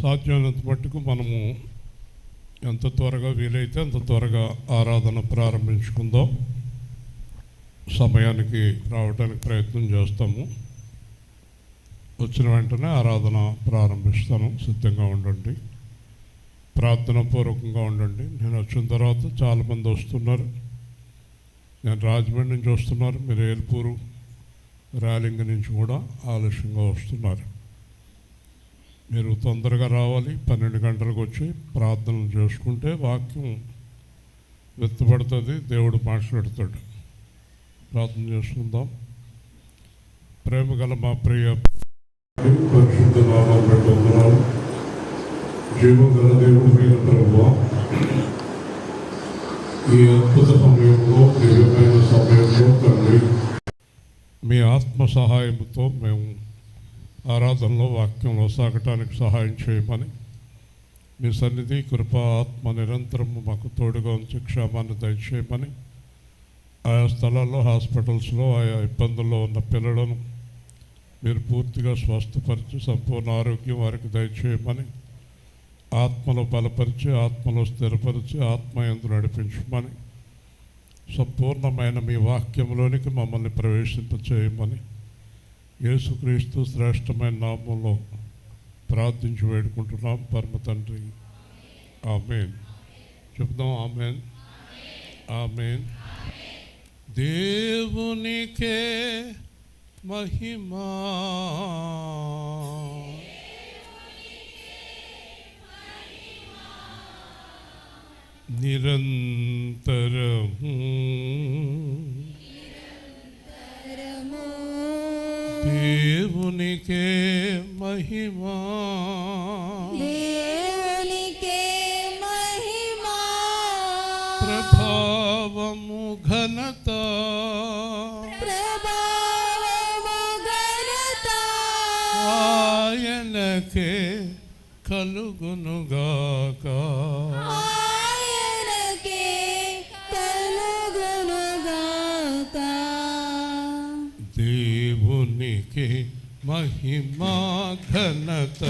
సాధ్యమైనంత మట్టుకు మనము ఎంత త్వరగా వీలైతే అంత త్వరగా ఆరాధన ప్రారంభించుకుందాం. సమయానికి రావడానికి ప్రయత్నం చేస్తాము. వచ్చిన వెంటనే ఆరాధన ప్రారంభిస్తాను. సిద్ధంగా ఉండండి, ప్రార్థన పూర్వకంగా ఉండండి. నేను వచ్చిన తర్వాత చాలామంది వస్తున్నారు. నేను రాజమండ్రి నుంచి వస్తున్నారు, మీరు ఏల్పూరు ర్యాలింగ్ నుంచి కూడా ఆలస్యంగా వస్తున్నారు. మీరు తొందరగా రావాలి. 12 గంటలకు వచ్చి ప్రార్థనలు చేసుకుంటే వాక్యం వెత్తబడుతుంది, దేవుడు మాట్లాడుతాడు. ప్రార్థన చేసుకుందాం. ప్రేమ గల మా ప్రియ పరిశుద్ధ నామాలు పెట్టుకున్నాము. జీవగల దేవుడు మీద ప్రభువా, ఈ అద్భుత సమయంలో, దివ్యమైన సమయంలో తండ్రి మీ ఆత్మ సహాయంతో మేము ఆరాధనలో వాక్యంలో సాగటానికి సహాయం చేయమని, మీ సన్నిధి కృప ఆత్మ నిరంతరము మాకు తోడుగా ఉంచి క్షేమాన్ని దయచేయమని, ఆయా స్థలాల్లో హాస్పిటల్స్లో ఆయా ఇబ్బందుల్లో ఉన్న పిల్లలను మీరు పూర్తిగా స్వస్థపరిచి సంపూర్ణ ఆరోగ్యం వారికి దయచేయమని, ఆత్మలో బలపరిచి ఆత్మలో స్థిరపరిచి ఆత్మయందు నడిపించమని, సంపూర్ణమైన మీ వాక్యంలోనికి మమ్మల్ని ప్రవేశింపచేయమని యేసుక్రీస్తు శ్రేష్టమైన నామంలో ప్రార్థించి వేడుకుంటున్నాం పరమ తండ్రి. ఆమేన్. చెప్దాం ఆమేన్. ఆమేన్. దేవునికే మహిమా, నిరంతరము దేవునికే మహిమా, దేవునికే మహిమా, ప్రభావము ఘనత, ప్రభావము ఘనత ఆయనకే కలుగునుగాక, ఆయనకే కలుగునుగాక. దేవునికి మహిమా ఘనత,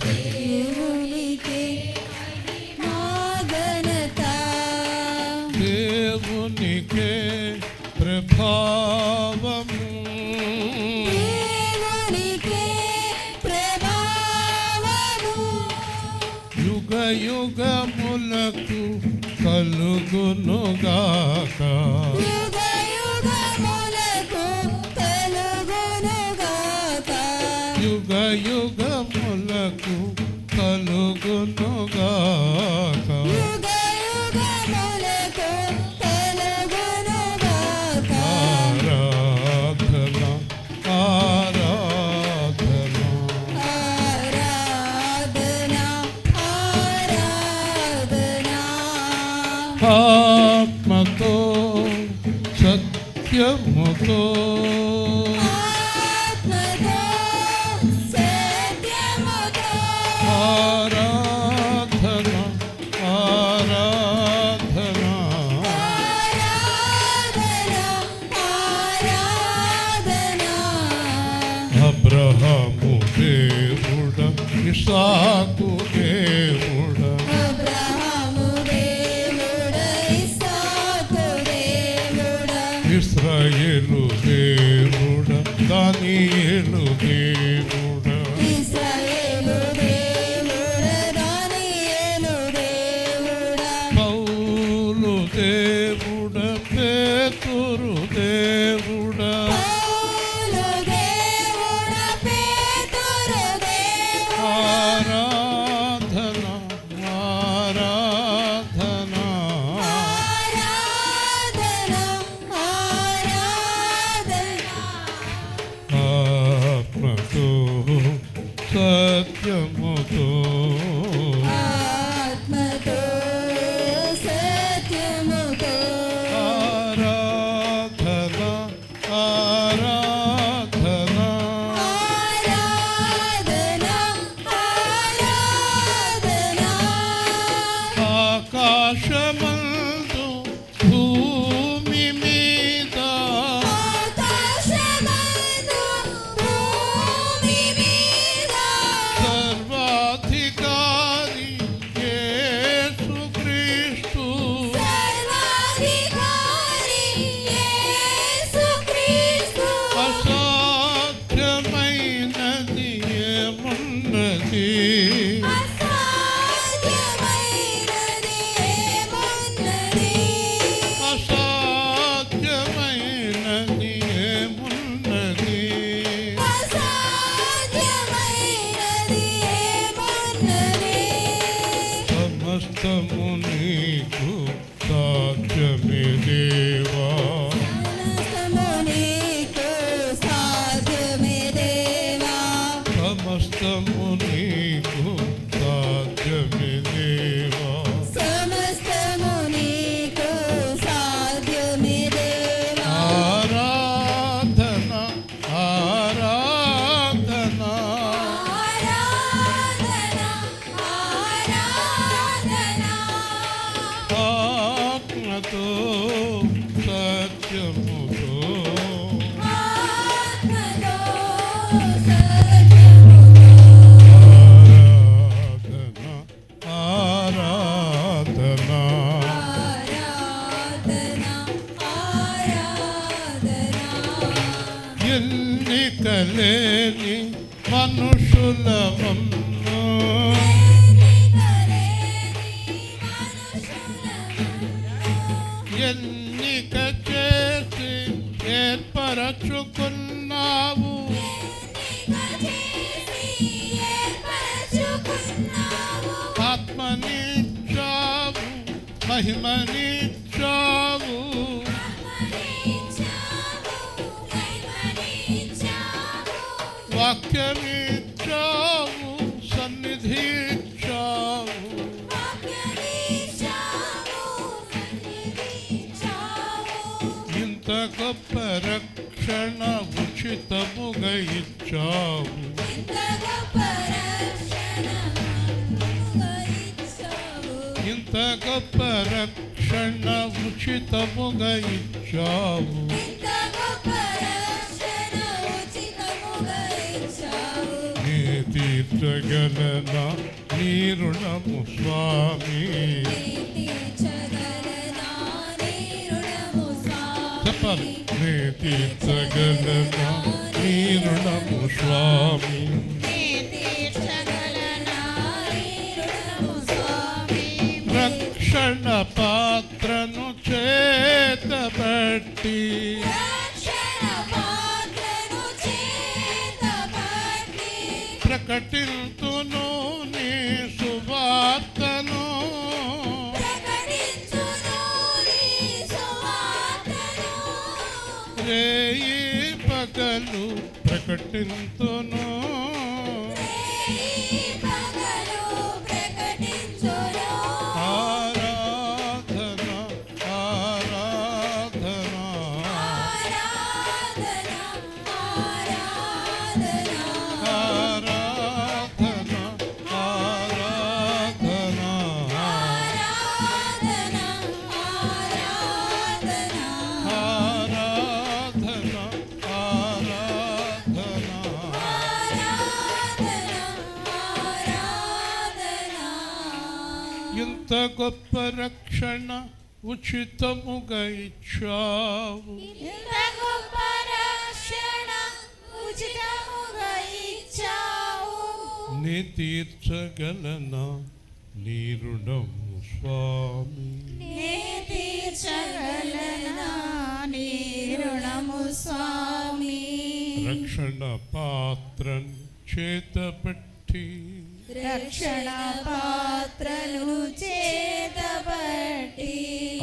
దేవునికి మహిమా ఘనత, దేవునికి ప్రభావము, దేవునికి ప్రభావము యుగ యుగములకు కలుగునుగాక, యుగ యుగములకు కలుగునుగాక, యుగ యుగములకు కలుగునుగాక. యుగ యుగములకు కలుగునుగాక. ఆరాధన ఆరాధన ఆరాధన ఆరాధన ఆత్మతో సత్యముతో ఆత్మతో సత్యముతో ఆరాధన ఆరాధన ఆరాధన ఆరాధన. అబ్రహాము దేవుడ, ఇసాకు దేవుడ, అబ్రహాము దేవుడ, ఇస్సాకు దేవుడ, ఇశ్రాయేలు దేవుడ, దానియేలు దేవుడ, ఇశ్రాయేలు దేవుడ, దానియేలు దేవుడ, పౌలు దేవుడ, పేతురు దేవుడ, పౌలు దేవుడ, పేతురు దేవుడ. ఆరాధన ఆరాధన ఆరాధన ఆరాధన. ఆత్మతో సత్యముతో ఆత్మతో సత్యముతో ఆరాధన ఆరాధన ఆరాధన ఆరాధన. ఆకాశమందు భూమి మీద ఆకాశమందు భూమి మీద సర్వ ఎన్నికలేని మనుషులమమ్మో ఎన్నిక చేసి ఏర్పరచుకున్నావు ఆత్మనిచ్చావు మహిమనిచ్చావు వాక్యమిచ్చావు సన్నిధి ఇచ్చావు ఇంత గొప్ప రక్షణ ఉచితముగా ఇచ్చావు ఇంత గొప్ప రక్షణ ఉచితముగా ఇచ్చావు నీ తీర్చగలన నీ రుణము స్వామి చెప్పాలి నీ తీర్చగలన నీ రుణము స్వామి రక్షణ పాత్రను చేతబట్టి ప్రకటింతును నీ సువార్తను రేయి పగలు ప్రకటింతును ఆరాధన ఆరాధన ఆరాధన ఆరాధన ఆరాధన ఇంత గొప్ప రక్షణ ఉచితముగా ఇచ్చావు నీ తీర్చగలనా నీ రుణము స్వామి రక్షణ పాత్రను చేతబట్టి రక్షణ పాత్రను చేతబట్టి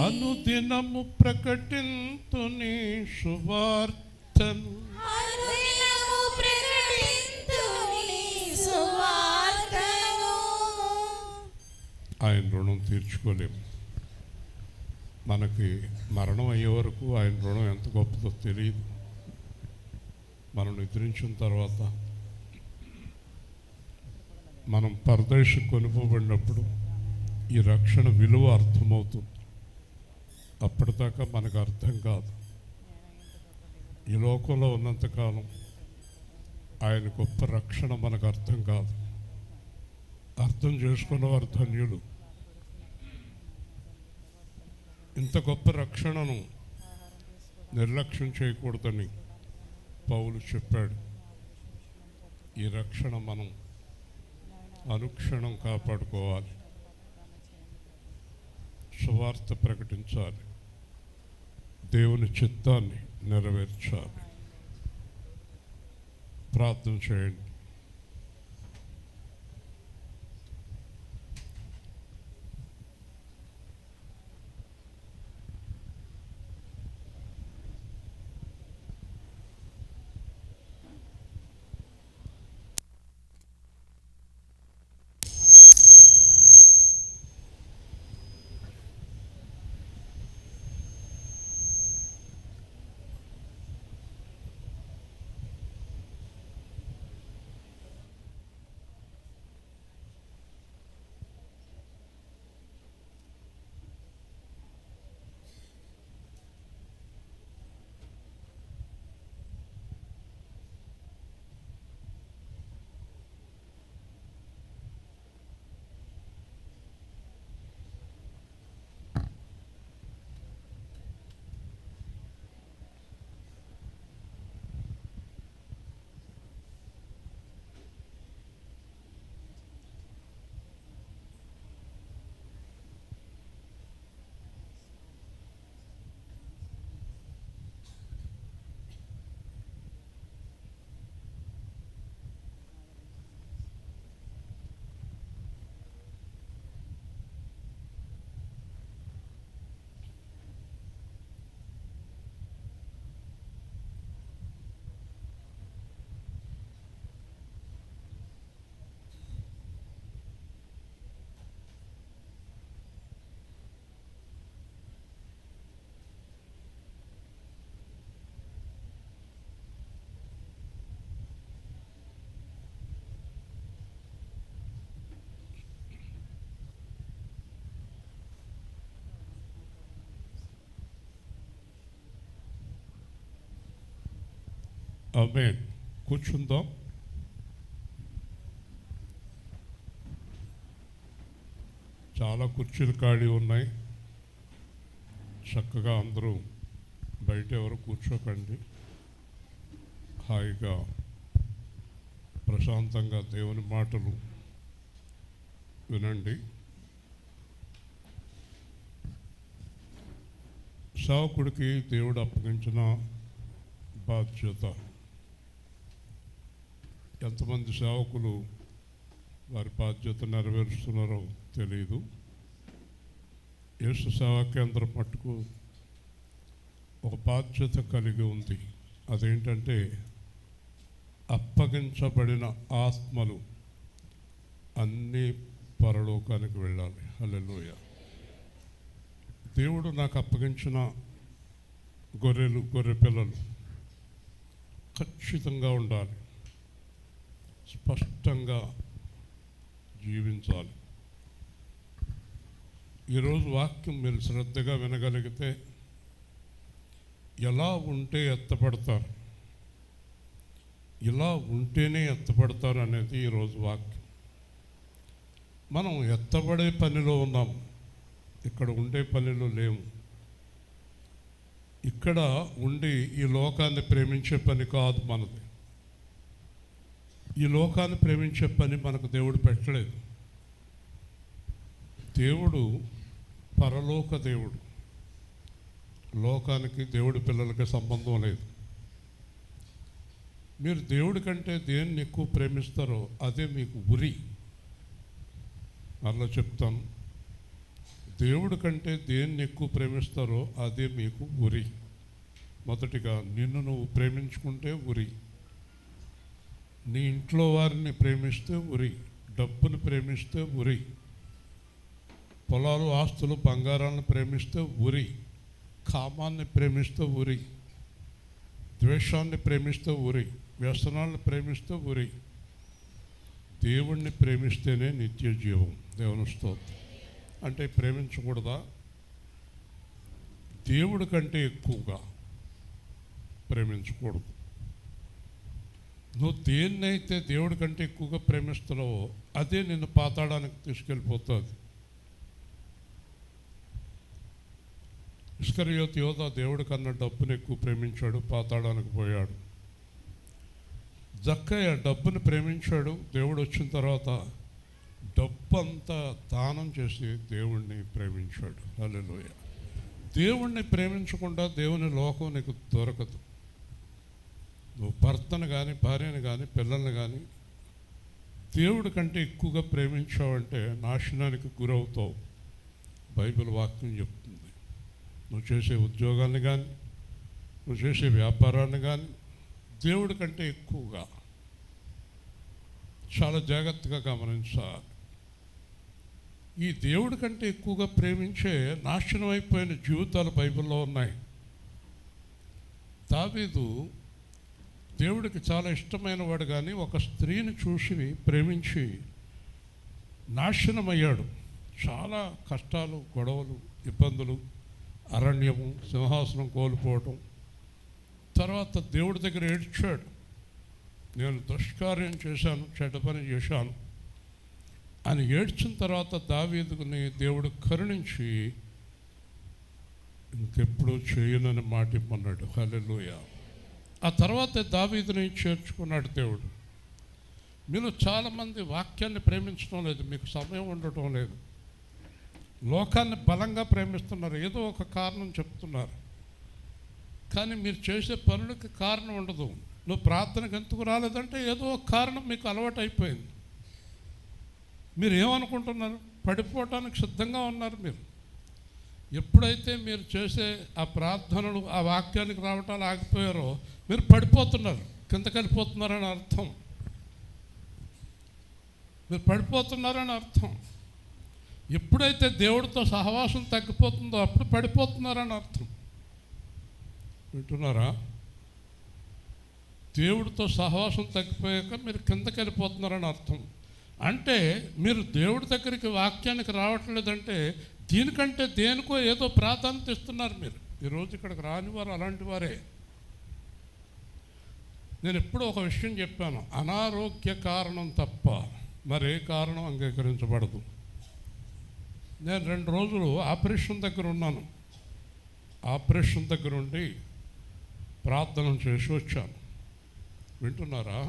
అనుదినము ప్రకటింతు నీ సువార్తను అనుదినము ప్రకటింతు నీ సువార్తను. ఆయన రుణం తీర్చుకోలేము. మనకి మరణం అయ్యే వరకు ఆయన రుణం ఎంత గొప్పదో తెలియదు. మనం నిద్రించిన తర్వాత మనం పరదేశ కొనుకోబడినప్పుడు ఈ రక్షణ విలువ అర్థమవుతుంది. అప్పటిదాకా మనకు అర్థం కాదు. ఈ లోకంలో ఉన్నంతకాలం ఆయన గొప్ప రక్షణ మనకు అర్థం కాదు. అర్థం చేసుకున్నవారు ధన్యులు. ఇంత గొప్ప రక్షణను నిర్లక్ష్యం చేయకూడదని పౌలు చెప్పాడు. ఈ రక్షణ మనం అనుక్షణం కాపాడుకోవాలి. సువార్త ప్రకటించాలి. దేవుని చిత్తాన్ని నెరవేర్చాలి. ప్రార్థన చేయండి. ఆమేన్. కూర్చుందాం. చాలా కుర్చీలు ఖాళీ ఉన్నాయి. చక్కగా అందరూ బయట ఎవరు కూర్చోకండి. హాయిగా ప్రశాంతంగా దేవుని మాటలు వినండి. సేవకుడికి దేవుడు అప్పగించిన బాధ్యత. ఎంతమంది సేవకులు వారి బాధ్యత నెరవేరుస్తున్నారో తెలియదు. యేసు సేవా కేంద్రం మట్టుకు ఒక బాధ్యత కలిగి ఉంది. అదేంటంటే అప్పగించబడిన ఆత్మలు అన్నీ పరలోకానికి వెళ్ళాలి. హల్లెలూయా. దేవుడు నాకు అప్పగించిన గొర్రె పిల్లలు ఖచ్చితంగా ఉండాలి, స్పష్టంగా జీవించాలి. ఈరోజు వాక్యం మీరు శ్రద్ధగా వినగలిగితే ఎలా ఉంటే ఎత్తపడతారు, ఇలా ఉంటేనే ఎత్తపడతారు అనేది ఈరోజు వాక్యం. మనం ఎత్తబడే పనిలో ఉన్నాం, ఇక్కడ ఉండే పనిలో లేము. ఇక్కడ ఉండి ఈ లోకాన్ని ప్రేమించే పని కాదు మనది. ఈ లోకాన్ని ప్రేమించే పని మనకు దేవుడు పెట్టలేదు. దేవుడు పరలోక దేవుడు. లోకానికి దేవుడి పిల్లలకి సంబంధం లేదు. మీరు దేవుడి కంటే దేన్ని ఎక్కువ ప్రేమిస్తారో అదే మీకు ఉరి. అలా చెప్తాను, దేవుడి కంటే దేన్ని ఎక్కువ ప్రేమిస్తారో అదే మీకు ఉరి. మొదటిగా నిన్ను నువ్వు ప్రేమించుకుంటే ఉరి, నీ ఇంట్లో వారిని ప్రేమిస్తే ఉరి, డబ్బుని ప్రేమిస్తే ఉరి, పొలాలు ఆస్తులు బంగారాలను ప్రేమిస్తే ఉరి, కామాన్ని ప్రేమిస్తే ఉరి, ద్వేషాన్ని ప్రేమిస్తే ఉరి, వ్యసనాలను ప్రేమిస్తే ఉరి. దేవుణ్ణి ప్రేమిస్తేనే నిత్య జీవం. దేవుని స్తోత్రం. అంటే ప్రేమించకూడదా? దేవుడి కంటే ఎక్కువగా ప్రేమించకూడదు. నువ్వు దేన్నైతే దేవుడి కంటే ఎక్కువగా ప్రేమిస్తున్నావో అదే నిన్ను పాతాళానికి తీసుకెళ్ళిపోతుంది. ఇస్కరియోతు యోధ దేవుడి కన్నా డబ్బుని ఎక్కువ ప్రేమించాడు, పాతాళానికి పోయాడు. జక్కయ్య డబ్బుని ప్రేమించాడు, దేవుడు వచ్చిన తర్వాత డబ్బు అంతా దానం చేసి దేవుణ్ణి ప్రేమించాడు. హల్లెలూయా. దేవుణ్ణి ప్రేమించకుండా దేవుని లోకం నీకు దొరకదు. నువ్వు భర్తను కానీ భార్యను కానీ పిల్లల్ని కానీ దేవుడి కంటే ఎక్కువగా ప్రేమించావంటే నాశనానికి గురవుతావు. బైబిల్ వాక్యం చెప్తుంది. నువ్వు చేసే ఉద్యోగాన్ని కానీ నువ్వు చేసే వ్యాపారాన్ని కానీ దేవుడి కంటే ఎక్కువగా చాలా జాగ్రత్తగా గమనించాలి. ఈ దేవుడి కంటే ఎక్కువగా ప్రేమించే నాశనం అయిపోయిన జీవితాలు బైబిల్లో ఉన్నాయి. దావీదు దేవుడికి చాలా ఇష్టమైన వాడు, కానీ ఒక స్త్రీని చూసి ప్రేమించి నాశనమయ్యాడు. చాలా కష్టాలు, గొడవలు, ఇబ్బందులు, అరణ్యము, సింహాసనం కోల్పోవటం. తర్వాత దేవుడి దగ్గర ఏడ్చాడు, నేను దుష్కార్యం చేశాను, చెడ్డ పని చేశాను అని ఏడ్చిన తర్వాత దావీదుని దేవుడు కరుణించి ఇంకెప్పుడు చేయనని మాట ఇమ్మన్నాడు. హల్లెలూయా. ఆ తర్వాత దావీదుని చేర్చుకున్నాడు దేవుడు. మీరు చాలామంది వాక్యాన్ని ప్రేమించడం లేదు, మీకు సమయం ఉండటం లేదు. లోకాన్ని బలంగా ప్రేమిస్తున్నారు, ఏదో ఒక కారణం చెప్తున్నారు, కానీ మీరు చేసే పనులకి కారణం ఉండదు. నువ్వు ప్రార్థనకు ఎందుకు రాలేదంటే ఏదో ఒక కారణం మీకు అలవాటు అయిపోయింది. మీరు ఏమనుకుంటున్నారు? పడిపోవటానికి సిద్ధంగా ఉన్నారు. మీరు ఎప్పుడైతే మీరు చేసే ఆ ప్రార్థనలు ఆ వాక్యానికి రావటాలు ఆగిపోయారో మీరు పడిపోతున్నారు, కిందకి వెళ్ళిపోతున్నారని అర్థం. మీరు పడిపోతున్నారని అర్థం. ఎప్పుడైతే దేవుడితో సహవాసం తగ్గిపోతుందో అప్పుడు పడిపోతున్నారని అర్థం. వింటున్నారా? దేవుడితో సహవాసం తగ్గిపోయాక మీరు కిందకి వెళ్ళిపోతున్నారని అర్థం. అంటే మీరు దేవుడి దగ్గరికి వాక్యానికి రావట్లేదంటే దీనికంటే దేనికో ఏదో ప్రాధాన్యత ఇస్తున్నారు. మీరు ఈరోజు ఇక్కడికి రాని వారు అలాంటి వారే. నేను ఎప్పుడూ ఒక విషయం చెప్పాను, అనారోగ్య కారణం తప్ప మరే కారణం అంగీకరించబడదు. నేను 2 రోజులు ఆపరేషన్ దగ్గర ఉన్నాను. ఆపరేషన్ దగ్గర ఉండి ప్రార్థన చేసి వచ్చాను. వింటున్నారా?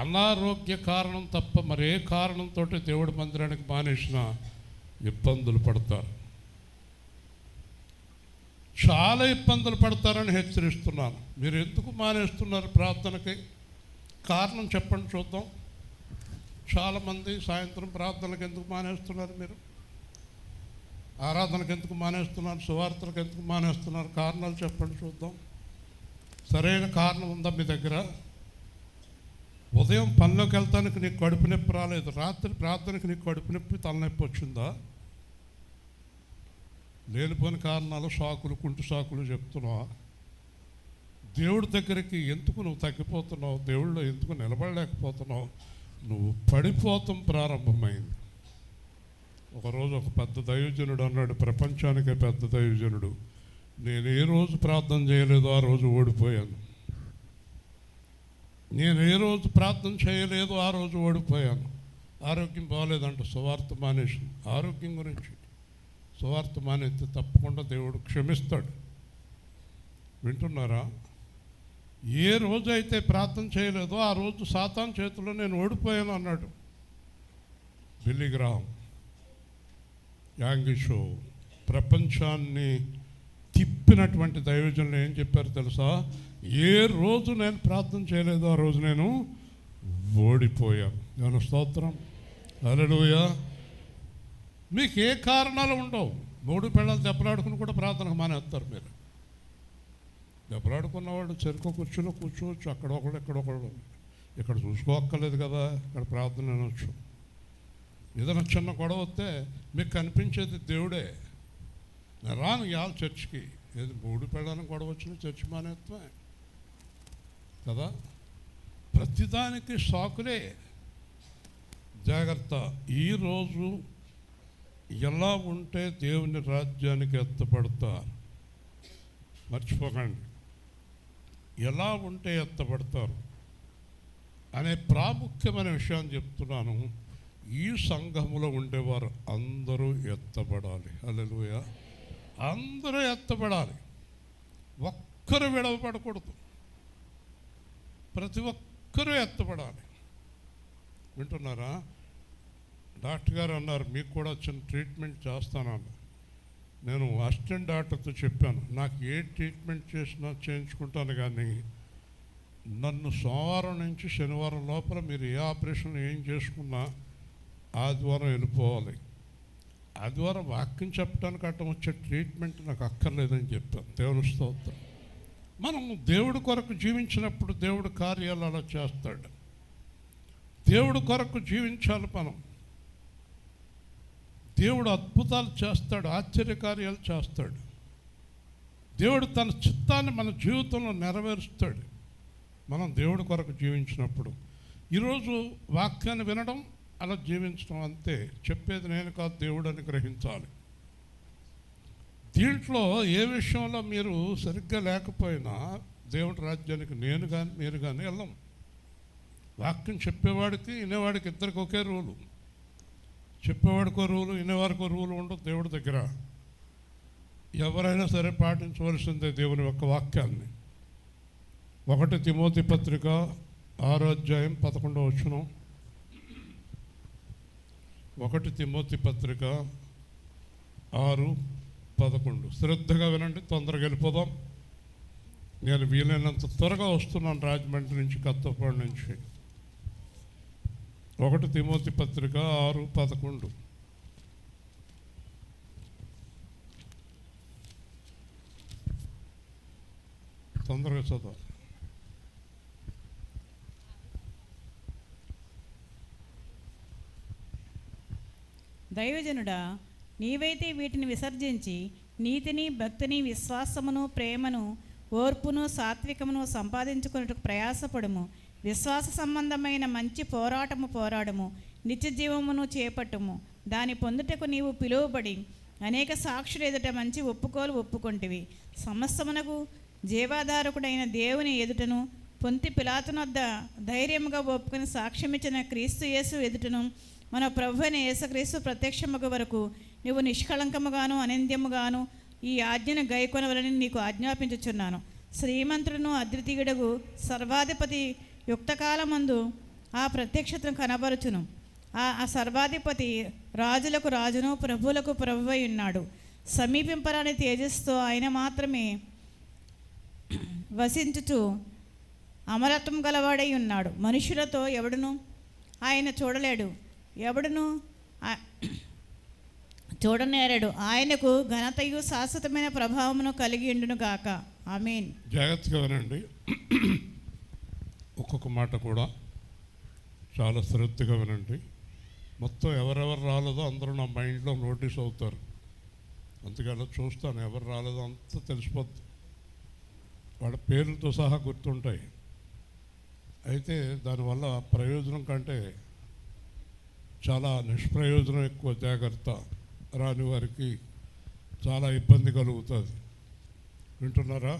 అనారోగ్య కారణం తప్ప మరే కారణంతో దేవుడి మందిరానికి మానేసిన ఇబ్బందులు పడతారు, చాలా ఇబ్బందులు పడతారని హెచ్చరిస్తున్నాను. మీరు ఎందుకు మానేస్తున్నారు ప్రార్థనకి? కారణం చెప్పండి చూద్దాం. చాలామంది సాయంత్రం ప్రార్థనలకు ఎందుకు మానేస్తున్నారు? మీరు ఆరాధనకు ఎందుకు మానేస్తున్నారు? సువార్తలకు ఎందుకు మానేస్తున్నారు? కారణాలు చెప్పండి చూద్దాం. సరైన కారణం ఉందా మీ దగ్గర? ఉదయం పనిలోకి వెళ్తానికి నీకు కడుపు నొప్పి రాలేదు, రాత్రి ప్రార్థనకి నీకు కడుపు నొప్పి తలనొప్పి వచ్చిందా? లేనిపోని కారణాలు, సాకులు, కుంటి సాకులు చెప్తున్నావా? దేవుడి దగ్గరికి ఎందుకు నువ్వు తగ్గిపోతున్నావు? దేవుళ్ళు ఎందుకు నిలబడలేకపోతున్నావు? నువ్వు పడిపోతాం ప్రారంభమైంది. ఒకరోజు ఒక పెద్ద దైవజనుడు అన్నాడు, ప్రపంచానికే పెద్ద దైవజనుడు, నేను ఏ రోజు ప్రార్థన చేయలేదో ఆ రోజు ఓడిపోయాను. నేను ఏ రోజు ప్రార్థన చేయలేదో ఆ రోజు ఓడిపోయాను. ఆరోగ్యం బాగోలేదంట, సువార్త మానేసి. ఆరోగ్యం గురించి సువార్త మానేస్తే తప్పకుండా దేవుడు క్షమిస్తాడు. వింటున్నారా? ఏ రోజు అయితే ప్రార్థన చేయలేదో ఆ రోజు సాతాను చేతిలో నేను ఓడిపోయాను అన్నాడు బిల్లీ గ్రాహం. యాంగి షో ప్రపంచాన్ని తిప్పినటువంటి దైవజనులు ఏం చెప్పారు తెలుసా? ఏ రోజు నేను ప్రార్థన చేయలేదో ఆ రోజు నేను ఓడిపోయాను. ఏమన్నా స్తోత్రం, హల్లెలూయా. మీకు ఏ కారణాలు ఉండవు. 3 పిల్లలు దెబ్బలాడుకుని కూడా ప్రార్థనకు మానేస్తారు. మీరు దెబ్బలాడుకున్నవాడు చెరుకు కుర్చీలో కూర్చోవచ్చు, అక్కడొకడు ఎక్కడొకడు. ఇక్కడ చూసుకోక్కర్లేదు కదా, ఇక్కడ ప్రార్థన వినొచ్చు. ఏదైనా చిన్న గొడవ వస్తే మీకు కనిపించేది దేవుడే. నేను రాను ఇవాళ చర్చికి, ఏది 3 పిల్లలకు గొడవ వచ్చినా చర్చి మానేత్వే కదా. ప్రతిదానికి సాకులే. జాగ్రత్త. ఈరోజు ఎలా ఉంటే దేవుని రాజ్యానికి ఎత్తపడతారు మర్చిపోకండి. ఎలా ఉంటే ఎత్తపడతారు అనే ప్రాముఖ్యమైన విషయాన్ని చెప్తున్నాను. ఈ సంఘములో ఉండేవారు అందరూ ఎత్తబడాలి. హల్లెలూయా. అందరూ ఎత్తబడాలి, ఒక్కరు విడవబడకూడదు. ప్రతి ఒక్కరూ ఎత్తబడాలి. వింటున్నారా? డాక్టర్ గారు అన్నారు, మీకు కూడా చిన్న ట్రీట్మెంట్ చేస్తానన్నారు. నేను అసిస్టెంట్ డాక్టర్తో చెప్పాను, నాకు ఏ ట్రీట్మెంట్ చేసినా చేయించుకుంటాను, కానీ నన్ను సోమవారం నుంచి శనివారం లోపల మీరు ఏ ఆపరేషన్ ఏం చేసుకున్నా ఆదివారం వెళ్ళిపోవాలి. ఆదివారం వాక్యం చెప్పడానికి అట్టం వచ్చే ట్రీట్మెంట్ నాకు అక్కర్లేదని చెప్పాను. దేవుని స్తోత్రం. మనం దేవుడి కొరకు జీవించినప్పుడు దేవుడు కార్యాలు అలా చేస్తాడు. దేవుడి కొరకు జీవించాలి మనం. దేవుడు అద్భుతాలు చేస్తాడు, ఆశ్చర్యకార్యాలు చేస్తాడు. దేవుడు తన చిత్తాన్ని మన జీవితంలో నెరవేరుస్తాడు మనం దేవుడి కొరకు జీవించినప్పుడు. ఈరోజు వాక్యాన్ని వినడం, అలా జీవించడం అంతే. చెప్పేది నేను కాదు, దేవుడు అని గ్రహించాలి. దీంట్లో ఏ విషయంలో మీరు సరిగ్గా లేకపోయినా దేవుడి రాజ్యానికి నేను కానీ మీరు కానీ వెళ్ళం. వాక్యం చెప్పేవాడికి వినేవాడికి ఇద్దరికి ఒకే రూలు. చెప్పేవాడికో రూలు, వినేవాడికో రూలు ఉండదు దేవుడి దగ్గర. ఎవరైనా సరే పాటించవలసిందే దేవుని యొక్క వాక్యాన్ని. 1 తిమోతి పత్రిక 6వ అధ్యాయం 11వ వచనం. 1 తిమోతి పత్రిక 6:11. శ్రద్ధగా వినండి, తొందరగా వెళ్ళిపోదాం. నేను వీలైనంత త్వరగా వస్తున్నాను రాజమండ్రి నుంచి, కత్తపాడు నుంచి. 1 తిమోతి పత్రిక 6:11. తొందరగా చదవాలి. దైవజనుడా, నీవైతే వీటిని విసర్జించి నీతిని, భక్తిని, విశ్వాసమును, ప్రేమను, ఓర్పును, సాత్వికమును సంపాదించుకున్నట్టుకు ప్రయాసపడుము. విశ్వాస సంబంధమైన మంచి పోరాటము పోరాడము. నిత్య జీవమును చేపట్టుము. దాని పొందుటకు నీవు పిలువబడి అనేక సాక్షులు ఎదుట మంచి ఒప్పుకోలు ఒప్పుకొంటివి. సమస్తమునకు జీవాధారకుడైన దేవుని ఎదుటను పొంతి పిలాతునొద్ద ధైర్యముగా ఒప్పుకొని సాక్ష్యమిచ్చిన క్రీస్తు యేసు ఎదుటను మన ప్రభు అయిన యేసుక్రీస్తు ప్రత్యక్షముగా వరకు నువ్వు నిష్కళంకముగాను అనింద్యముగాను ఈ ఆజ్ఞను గైకొనవలని నీకు ఆజ్ఞాపించుచున్నాను. శ్రీమంతుడును అద్వితీయుడగు సర్వాధిపతి యుక్తకాలమందు ఆ ప్రత్యక్షతను కనబరుచును. ఆ సర్వాధిపతి రాజులకు రాజును ప్రభువులకు ప్రభువై ఉన్నాడు. సమీపింపరాని తేజస్సుతో ఆయన మాత్రమే వసించుచు అమరత్వం గలవాడై ఉన్నాడు. మనుషులతో ఎవడును ఆయన చూడలేడు, ఎవడును చూడనేరడు. ఆయనకు ఘనతయు శాశ్వతమైన ప్రభావమును కలిగి ఉండును గాక. ఆమేన్. జాగ్రత్తగా వినండి. ఒక్కొక్క మాట కూడా చాలా శ్రద్ధగా వినండి. మొత్తం ఎవరెవరు రాలేదో అందరూ నా మైండ్లో నోటీస్ అవుతారు. అందుకని చూస్తాను, ఎవరు రాలేదో అంతా తెలిసిపోద్ది, వాళ్ళ పేర్లతో సహా గుర్తుంటాయి. అయితే దానివల్ల ప్రయోజనం కంటే చాలా నిష్ప్రయోజనం ఎక్కువ. జాగ్రత్త, రాని వారికి చాలా ఇబ్బంది కలుగుతుంది. వింటున్నారా?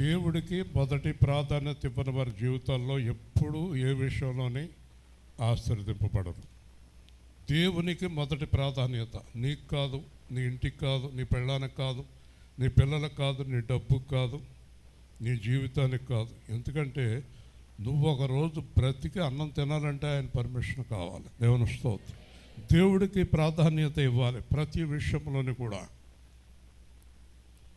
దేవుడికి మొదటి ప్రాధాన్యత ఇవ్వని వారి జీవితాల్లో ఎప్పుడూ ఏ విషయంలోని ఆశీర్వదింపబడరు. దేవునికి మొదటి ప్రాధాన్యత నీకు కాదు, నీ ఇంటికి కాదు, నీ పెళ్ళానికి కాదు, నీ పిల్లలకు కాదు, నీ డబ్బుకు కాదు, నీ జీవితానికి కాదు. ఎందుకంటే నువ్వు ఒకరోజు బ్రతికి అన్నం తినాలంటే ఆయన పర్మిషన్ కావాలి. దేవుని స్తోత్రం. దేవుడికి ప్రాధాన్యత ఇవ్వాలి ప్రతి విషయంలోని కూడా.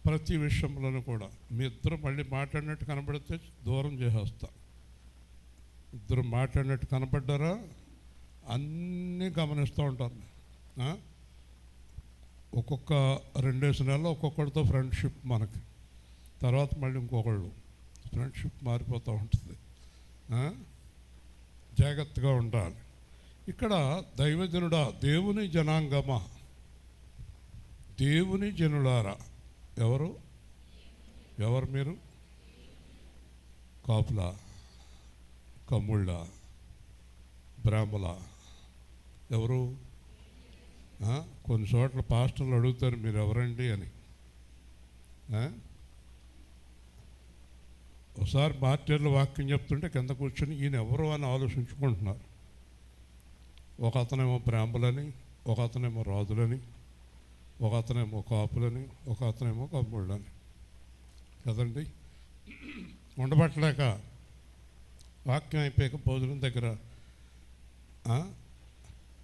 ప్రతి విషయంలోనూ కూడా మీ ఇద్దరు మళ్ళీ మాట్లాడినట్టు కనబడితే దూరం చేసేస్తా. ఇద్దరు మాట్లాడినట్టు కనపడ్డారా అన్నీ గమనిస్తూ ఉంటాను. ఒక్కొక్క 2 నెలలు ఒక్కొక్కరితో ఫ్రెండ్షిప్ మనకి, తర్వాత మళ్ళీ ఇంకొకళ్ళు ఫ్రెండ్షిప్ మారిపోతూ ఉంటుంది. జాగ్రత్తగా ఉండాలి. ఇక్కడ దైవజనుడా, దేవుని జనాంగమా, దేవుని జనులారా. ఎవరు మీరు? కాపుల, కమ్ముళ్ళ, బ్రాహ్మల? ఎవరు? కొన్ని చోట్ల పాస్టర్లు అడుగుతారు మీరు ఎవరండి అని. ఒకసారి మార్టీర్ల వాక్యం చెప్తుంటే కింద కూర్చొని ఈయన ఎవరు అని ఆలోచించుకుంటున్నారు. ఒక అతనేమో బ్రాహ్మలని, ఒక అతనేమో రాజులని, ఒక అతనేమో కాపులని, ఒక అతనేమో కమ్ముళ్ళని కదండి. ఉండబట్టలేక వాక్యం అయిపోయాక భోజనం దగ్గర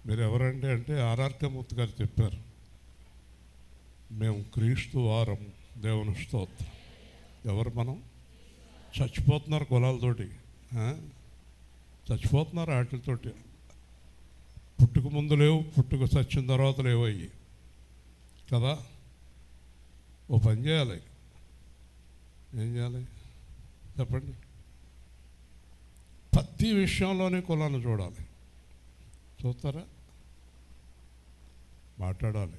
మీరు ఎవరండి అంటే ఆర్ఆర్కే మూర్తి గారు చెప్పారు, మేము క్రీస్తు వారం. దేవుని స్తోత్రం. ఎవరు మనం? చచ్చిపోతున్నారు కులాలతోటి, చచ్చిపోతున్నారు వాటితోటి. పుట్టుక ముందు లేవు, పుట్టుక చచ్చిన తర్వాత లేవు అయ్యి కదా. ఓ పని చేయాలి. ఏం చేయాలి చెప్పండి? ప్రతి విషయంలోనే కులాన్ని చూడాలి. చూస్తారా? మాట్లాడాలి.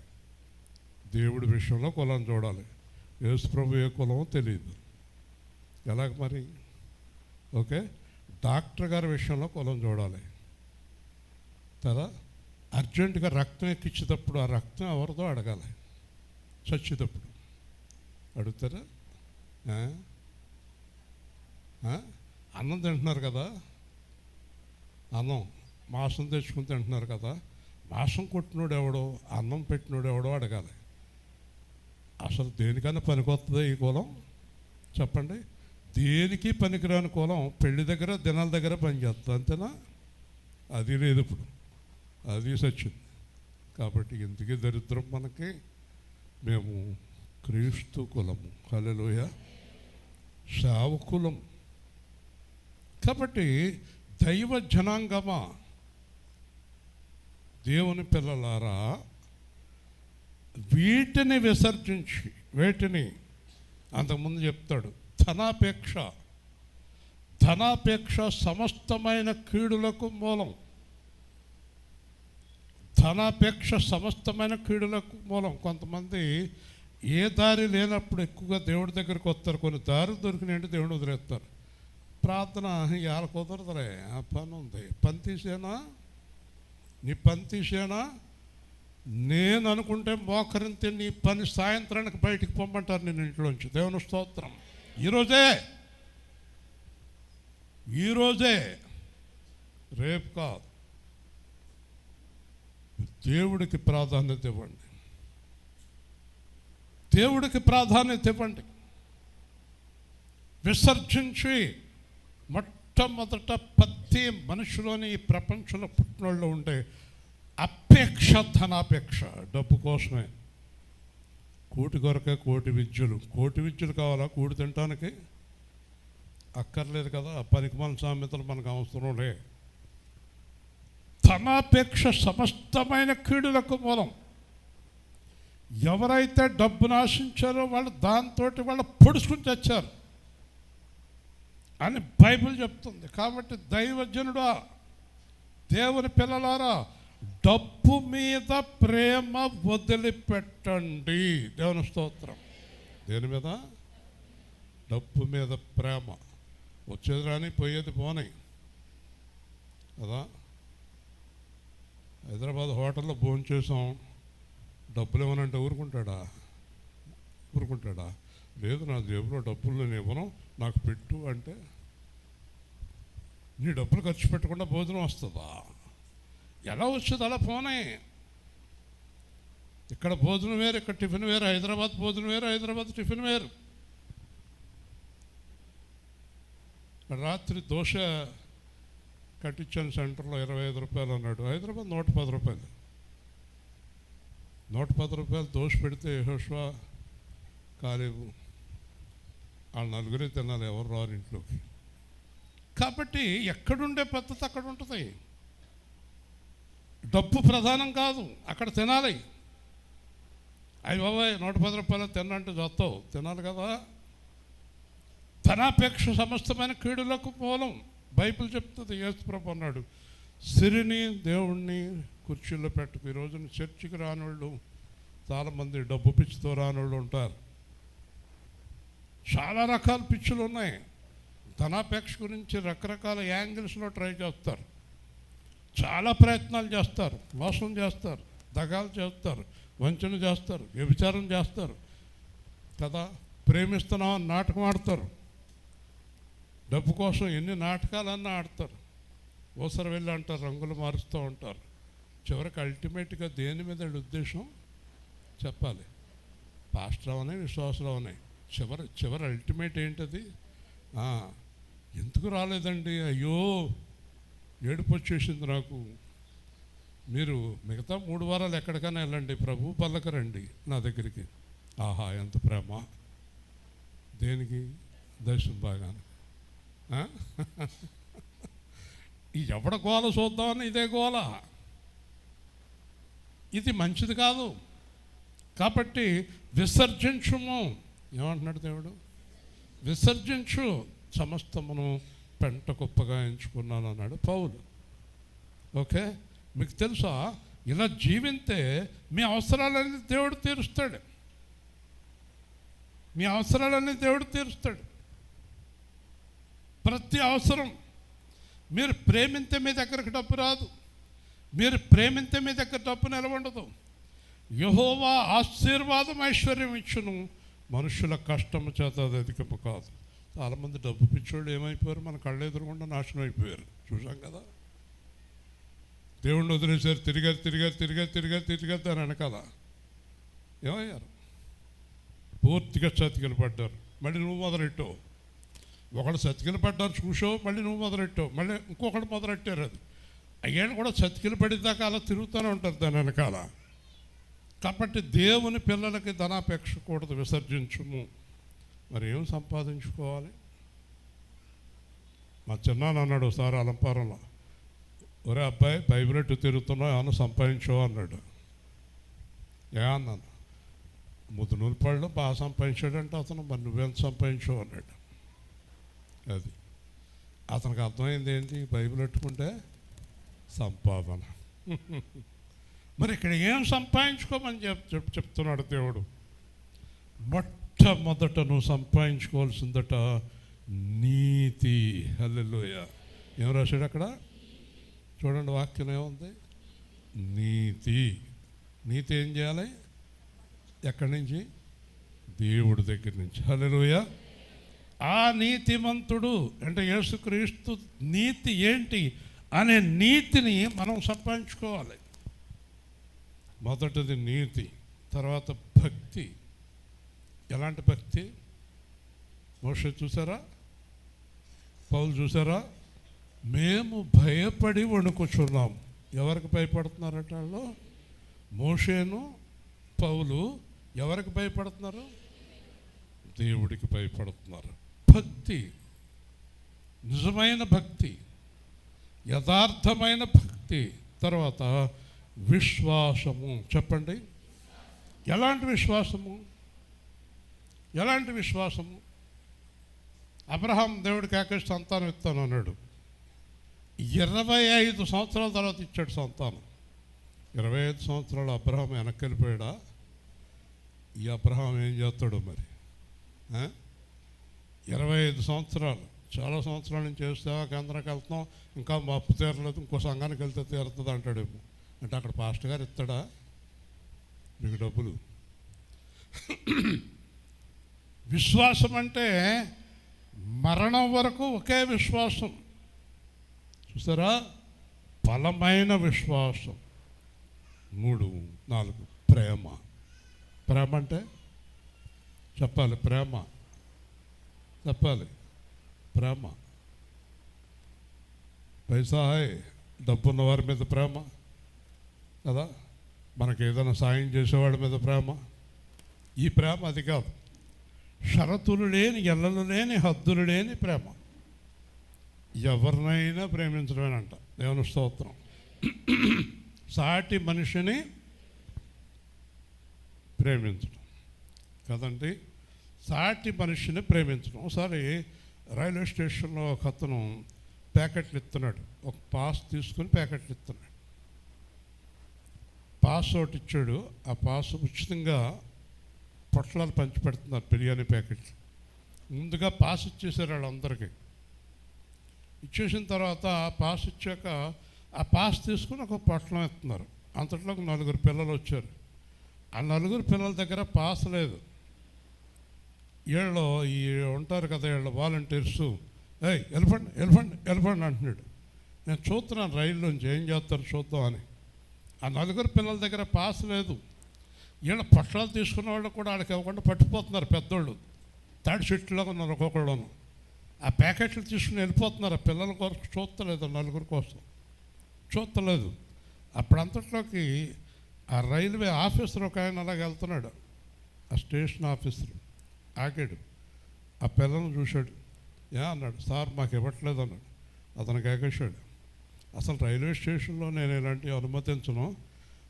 దేవుడి విషయంలో కులాన్ని చూడాలి. యేసు ప్రభు ఏ కులమో తెలియదు. ఎలాగ మరి? ఓకే, డాక్టర్ గారి విషయంలో కులం చూడాలి కదా. అర్జెంటుగా రక్తం ఎక్కించేటప్పుడు ఆ రక్తం ఎవరిదో అడగాలి. చచ్చేటప్పుడు అడుగుతారా? అన్నం తింటున్నారు కదా, అన్నం మాంసం తెచ్చుకుని తింటున్నారు కదా, మాంసం కొట్టినోడు ఎవడో, అన్నం పెట్టినోడు ఎవడో అడగాలి. అసలు దేనికైనా పనికొస్తుందా ఈ కులం? చెప్పండి. దేనికి పనికిరాని కులం పెళ్లి దగ్గర దినాల దగ్గర పనిచేస్తుంది, అంతేనా? అది లేదు ఇప్పుడు, అది సచ్చింది. కాబట్టి ఎందుకే దరిద్రం మనకి? మేము క్రీస్తు కులము, హల్లెలూయా, సేవకులం. కాబట్టి దైవ జనాంగమా, దేవుని పిల్లలారా, వీటిని విసర్జించి, వేటిని అంతకుముందు చెప్తాడు, ధనాపేక్ష సమస్తమైన కీడులకు మూలం. ధనాపేక్ష సమస్తమైన కీడులకు మూలం. కొంతమంది ఏ దారి లేనప్పుడు ఎక్కువగా దేవుడి దగ్గరికి వస్తారు. కొన్ని దారి దొరికినాయంటే దేవుడు వదిలేస్తారు. ప్రార్థన ఇవాళ కుదరదులే, ఆ పని ఉంది, పని తీసేనా, నీ పని తీసేనా, నేను అనుకుంటే మోకరింతే నీ పని సాయంత్రానికి బయటికి పొమ్మంటారు నేను ఇంట్లోంచి. దేవుని స్తోత్రం. ఈరోజే ఈరోజే, రేపు కాదు. దేవుడికి ప్రాధాన్యత ఇవ్వండి. దేవుడికి ప్రాధాన్యత ఇవ్వండి. విసర్జించి మొట్టమొదట ప్రతి మనుషులోని ఈ ప్రపంచంలో పుట్టినోళ్ళు ఉండే అపేక్ష, ధనాపేక్ష, డబ్బు కోసమే. కోటి కొరకే కోటి విద్యలు కావాలా కూడి తినటానికి? అక్కర్లేదు కదా. పనికిమాలిన సామెతలు మనకు అవసరం లే. ధనాపేక్ష సమస్తమైన కీడులకు మూలం. ఎవరైతే డబ్బును ఆశించారో వాళ్ళు దాంతో వాళ్ళు పొడుచుకుని తెచ్చారు అని బైబిల్ చెప్తుంది. కాబట్టి దైవజనుడా, దేవుని పిల్లలారా, డబ్బు మీద ప్రేమ వదిలిపెట్టండి. దేవుని స్తోత్రం. దేని మీద? డబ్బు మీద ప్రేమ. వచ్చేది రాని, పోయేది పోనీ కదా. హైదరాబాద్ హోటల్లో భోజనం చేసాం, డబ్బులు ఇవ్వనంటే ఊరుకుంటాడా? లేదు, నా జేబులో డబ్బులు నేను ఇవ్వను, నాకు పెట్టు అంటే నీ డబ్బులు ఖర్చు పెట్టకుండా భోజనం వస్తుందా? ఎలా వచ్చేది? అలా పోనే. ఇక్కడ భోజనం వేరు, ఇక్కడ టిఫిన్ వేరు. హైదరాబాద్ భోజనం వేరు, హైదరాబాద్ టిఫిన్ వేరు. రాత్రి దోశ కట్టించాను సెంటర్లో, 25 రూపాయలు అన్నాడు. హైదరాబాద్ 110 రూపాయలు. 110 రూపాయలు దోశ పెడితే యెహోషువ, కాలేబు వాళ్ళు నలుగురే తినాలి, ఎవరు రారు ఇంట్లోకి. కాబట్టి ఎక్కడుండే పద్ధతి అక్కడ ఉంటుంది. డబ్బు ప్రధానం కాదు, అక్కడ తినాలి. అయ్యి బాబాయ్ 110 రూపాయలు తిన్నంటే చస్తావు, తినాలి కదా. ధనాపేక్ష సమస్తమైన కీడులకు మూలం. బైబిల్ చెప్తుంది. యేసుప్రభు అన్నాడు, సిరిని దేవుణ్ణి కుర్చీలో పెట్టుకు. ఈ రోజున చర్చికి రానోళ్ళు చాలామంది డబ్బు పిచ్చితో రానోళ్ళు ఉంటారు. చాలా రకాల పిచ్చులు ఉన్నాయి. ధనాపేక్ష గురించి రకరకాల యాంగిల్స్లో ట్రై చేస్తారు. చాలా ప్రయత్నాలు చేస్తారు, మోసం చేస్తారు, దగాలు చేస్తారు, వంచన చేస్తారు, వ్యభిచారం చేస్తారు కదా. ప్రేమిస్తున్నామని నాటకం ఆడతారు. డబ్బు కోసం ఎన్ని నాటకాలన్నా ఆడతారు. ఓసరి వెళ్ళి అంటారు, రంగులు మారుస్తూ ఉంటారు. చివరికి అల్టిమేట్గా దేని మీద ఉద్దేశం చెప్పాలి? పాస్టర్ అవనే, విశ్వాసులు అవనే. చివరి అల్టిమేట్ ఏంటది? ఎందుకు రాలేదండి, అయ్యో ఏడుపు వచ్చేసింది నాకు. మీరు మిగతా 3 వారాలు ఎక్కడికైనా వెళ్ళండి, ప్రభు పల్లకరండి నా దగ్గరికి. ఆహా, ఎంత ప్రేమ! దేనికి? దర్శనం బాగానే. ఈ ఎవడ గోల చూద్దామని ఇదే గోల. ఇది మంచిది కాదు. కాబట్టి విసర్జించుము. ఏమంటున్నాడు దేవుడు? విసర్జించు, సమస్తమును పెంట కుప్పగా ఎంచుకున్నాను అన్నాడు పౌలు. ఓకే, మీకు తెలుసా, ఇలా జీవింతే మీ అవసరాలన్నీ దేవుడు తీరుస్తాడు. మీ అవసరాలన్నీ దేవుడు తీరుస్తాడు. ప్రతి అవసరం. మీరు ప్రేమింతే మీ దగ్గరకు డబ్బు రాదు. మీరు ప్రేమింతే మీ దగ్గర డబ్బు నిలబడదు. యెహోవా ఆశీర్వాదం ఐశ్వర్యం ఇచ్చును, మనుషుల కష్టము చేత అది అధికము కాదు. చాలామంది డబ్బు పిచ్చోళ్ళు ఏమైపోయారు? మన కళ్ళు ఎదురుకుండా నాశనం అయిపోయారు. చూసాం కదా. దేవుణ్ణి వదిలేసారు, తిరిగారు దాని వెనకాల ఏమయ్యారు? పూర్తిగా చతికిలు పడ్డారు. మళ్ళీ నువ్వు మొదలెట్టావు. ఒకడు చతికిలు పడ్డారు చూసావు, మళ్ళీ నువ్వు మొదలెట్టావు, మళ్ళీ ఇంకొకటి మొదలెట్టారు. అది అయ్యాను కూడా చతికిలు పడిదాకా అలా తిరుగుతూనే ఉంటారు దాని వెనకాల. కాబట్టి దేవుని పిల్లలకి ధనాపేక్ష కూడదు, విసర్జించుము. మరి ఏం సంపాదించుకోవాలి? మా చిన్నాన్న అన్నాడు ఒకసారి అలంపారంలో, ఒరే అబ్బాయి బైబిల్ ఎట్టు తిరుగుతున్నావు, ఏమన్నా సంపాదించావు అన్నాడు. అన్నాను, ముద్దు నూలుపాళ్ళు బాగా సంపాదించాడంటే అతను, మరి నువ్వెంత సంపాదించావు అన్నాడు. అది అతనికి అర్థమైంది ఏంటి? బైబిల్ పెట్టుకుంటే సంపాదన. మరి ఇక్కడ ఏం సంపాదించుకోమని చెప్తున్నాడు దేవుడు. మొట్టమొదట నువ్వు సంపాదించుకోవాల్సిందట నీతి. హల్లెలూయా. ఏం రాశాడు అక్కడ? చూడండి, వాక్యం ఏముంది? నీతి. నీతి ఏం చేయాలి? ఎక్కడి నుంచి? దేవుడి దగ్గర నుంచి. హల్లెలూయా. ఆ నీతిమంతుడు అంటే యేసుక్రీస్తు నీతి ఏంటి అనే నీతిని మనం సంపాదించుకోవాలి. మొదటిది నీతి, తర్వాత భక్తి. ఎలాంటి భక్తి? మోషే చూసారా, పౌలు చూసారా? మేము భయపడి వణుకుచున్నాం. ఎవరికి భయపడుతున్నారట వాళ్ళు? మోషేను పౌలు ఎవరికి భయపడుతున్నారు? దేవుడికి భయపడుతున్నారు. భక్తి, నిజమైన భక్తి, యథార్థమైన భక్తి. తర్వాత విశ్వాసము. చెప్పండి, ఎలాంటి విశ్వాసము? ఎలాంటి విశ్వాసము? అబ్రహాం దేవుడికి ఆకాశ సంతానం ఇస్తాను అన్నాడు. 25 సంవత్సరాల తర్వాత ఇచ్చాడు సంతానం. 25 సంవత్సరాలు అబ్రహాం వెనక్కి వెళ్ళిపోయాడా? ఈ అబ్రహాం ఏం చేస్తాడు మరి? 25 సంవత్సరాలు, చాలా సంవత్సరాల నుంచి సేవా కేంద్రానికి వెళ్తున్నాం, ఇంకా మా అప్పు తీరలేదు, ఇంకో సంఘానికి వెళ్తే తీరుతుంది అంటాడేమో. అంటే అక్కడ పాస్టర్ గారు ఇస్తాడా మీకు డబ్బులు? విశ్వాసం అంటే మరణం వరకు ఒకే విశ్వాసం. చూసారా? బలమైన విశ్వాసం. 3, 4 ప్రేమ. ప్రేమ అంటే చెప్పాలి, ప్రేమ చెప్పాలి. ప్రేమ, పైసా డబ్బున్న వారి మీద ప్రేమ కదా, మనకి ఏదైనా సాయం చేసేవాడి మీద ప్రేమ. ఈ ప్రేమ అది కాదు. షరతులు లేని, ఎల్లలు లేని, హద్దులు లేని ప్రేమ. ఎవరినైనా ప్రేమించడమేనంట. దేవుని స్తోత్రం. సాటి మనిషిని ప్రేమించడం కదండి, సాటి మనిషిని ప్రేమించడం. ఒకసారి రైల్వే స్టేషన్లో ఒక అతను ప్యాకెట్లు ఇస్తున్నాడు. ఒక పాస్ తీసుకుని ప్యాకెట్లు ఇస్తున్నాడు. పాస్ ఒకటి ఇచ్చాడు. ఆ పాస్ ఉచితంగా పొట్లాలు పంచిపెడుతున్నారు, బిర్యానీ ప్యాకెట్లు. ముందుగా పాస్ ఇచ్చేసారు వాళ్ళందరికీ. ఇచ్చేసిన తర్వాత పాస్ ఇచ్చాక ఆ పాస్ తీసుకుని ఒక పొట్లం ఎత్తున్నారు. అంతట్లో 4 పిల్లలు వచ్చారు. ఆ 4 పిల్లల దగ్గర పాస్ లేదు. వీళ్ళు ఈ ఉంటారు కదా, వీళ్ళు వాలంటీర్సు, వెళ్ళిపండి వెళ్ళిపండి వెళ్ళిపండి అంటున్నాడు. నేను చూస్తున్నాను రైల్లోంచి ఏం చేస్తారు చూద్దాం అని. ఆ 4 పిల్లల దగ్గర పాస్ లేదు. వీళ్ళ పొట్లాలు తీసుకున్న వాళ్ళు కూడా వాళ్ళకి ఇవ్వకుండా పట్టిపోతున్నారు. పెద్దోళ్ళు తాడి చెట్టులో ఉన్నారు ఒక్కొక్కళ్ళను. ఆ ప్యాకెట్లు తీసుకుని వెళ్ళిపోతున్నారు. ఆ పిల్లల కోసం చూస్తలేదు, 4 కోసం చూస్తలేదు. అప్పుడంతట్లోకి ఆ రైల్వే ఆఫీసర్ ఒక ఆయన అలాగ వెళ్తున్నాడు. ఆ స్టేషన్ ఆఫీసర్ ఆగాడు. ఆ పిల్లలను చూశాడు. అన్నాడు, సార్ మాకు ఇవ్వట్లేదు అన్నాడు. అతనికి ఎగేశాడు. అసలు రైల్వే స్టేషన్లో నేను ఇలాంటివి అనుమతించను,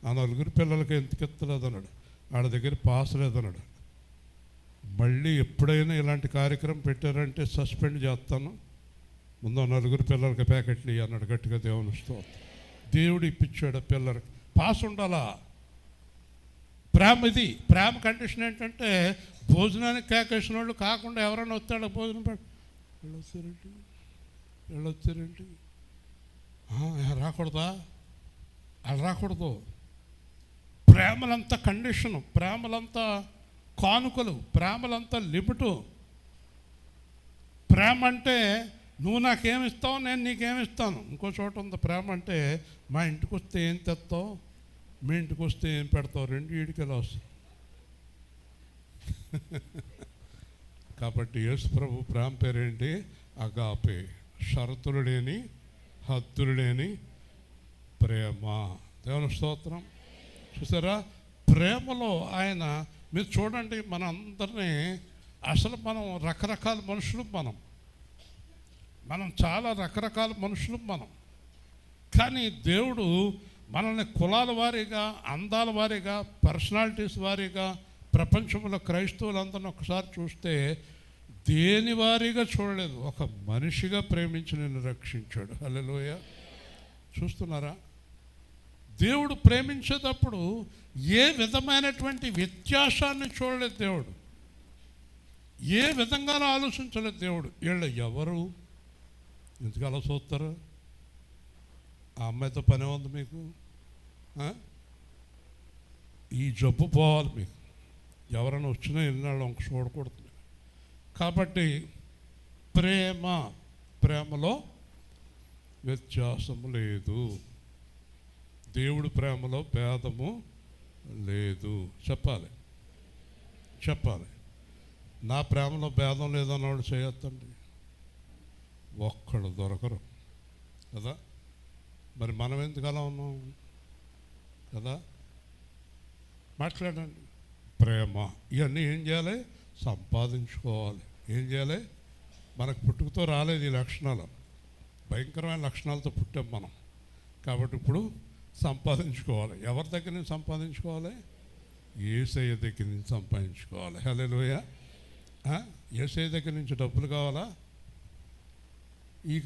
ఆ 4 పిల్లలకి ఎందుకు ఎత్తలేదు అన్నాడు. వాళ్ళ దగ్గర పాస్ లేదన్నాడు. మళ్ళీ ఎప్పుడైనా ఇలాంటి కార్యక్రమం పెట్టారంటే సస్పెండ్ చేస్తాను, ముందు 4 పిల్లలకి ప్యాకెట్లు ఇవ్వ అన్నాడు గట్టిగా. దేవుని స్తోత్రం. దేవుడు ఇప్పించాడు ఆ పిల్లలకి. పాస్ ఉండాలా? ప్రేమ ఇది. ప్రేమ కండిషన్ ఏంటంటే భోజనానికి కేకేసిన వాళ్ళు కాకుండా ఎవరైనా వస్తాడు భోజనం వెళ్ళొచ్చారేంటి రాకూడదా? అలా రాకూడదు. ప్రేమలంతా కండిషను, ప్రేమలంతా కానుకలు, ప్రేమలంతా లిమిటు. ప్రేమ అంటే నువ్వు నాకేమిస్తావు, నేను నీకేమిస్తాను. ఇంకో చోట ఉంది ప్రేమ అంటే మా ఇంటికి వస్తే ఏం తెస్తావు, మీ ఇంటికి వస్తే ఏం పెడతావు, 2 ఈడికెలా వస్తాయి. కాబట్టి యేసు ప్రభు ప్రేమ పేరేంటి? అగాపే. షరతులు లేని, హద్దులు లేని ప్రేమ. దేవుని స్తోత్రం. చూసారా? ప్రేమలో ఆయన, మీరు చూడండి, మన అందరినీ అసలు మనం రకరకాల మనుషులు, మనం చాలా రకరకాల మనుషులు మనం. కానీ దేవుడు మనల్ని కులాల వారీగా, అందాల వారీగా, పర్సనాలిటీస్ వారీగా ప్రపంచంలో క్రైస్తవులందరినీ ఒకసారి చూస్తే దేని వారీగా చూడలేదు. ఒక మనిషిగా ప్రేమించి నిన్ను రక్షించాడు. హల్లెలూయా. చూస్తున్నారా? దేవుడు ప్రేమించేటప్పుడు ఏ విధమైనటువంటి వ్యత్యాసాన్ని చూడలేదు దేవుడు. ఏ విధంగానూ ఆలోచించలేదు దేవుడు. వీళ్ళు ఎవరు, ఎందుకు అలా చూస్తారు? ఆ అమ్మాయితో పనే ఉంది మీకు, ఈ జబ్బు పోవాలి మీకు, ఎవరైనా వచ్చినా ఎన్నాళ్ళు ఇంక చూడకూడదు. కాబట్టి ప్రేమలో వ్యత్యాసము లేదు. దేవుడి ప్రేమలో భేదము లేదు. చెప్పాలి. నా ప్రేమలో భేదం లేదన్నవాడు చేయొద్దండి. ఒక్కడు దొరకరు కదా. మరి మనం ఎందుకు అలా ఉన్నాం కదా. మాట్లాడండి. ప్రేమ ఇవన్నీ ఏం చేయాలి? సంపాదించుకోవాలి. ఏం చేయాలి? మనకు పుట్టుకతో రాలేదు ఈ లక్షణాలు, భయంకరమైన లక్షణాలతో పుట్టాం మనం. కాబట్టి ఇప్పుడు సంపాదించుకోవాలి. ఎవరి దగ్గర నుంచి సంపాదించుకోవాలి? యేసయ్య దగ్గర నుంచి సంపాదించుకోవాలి. హల్లెలూయా. యేసయ్య దగ్గర నుంచి డబ్బులు కావాలా?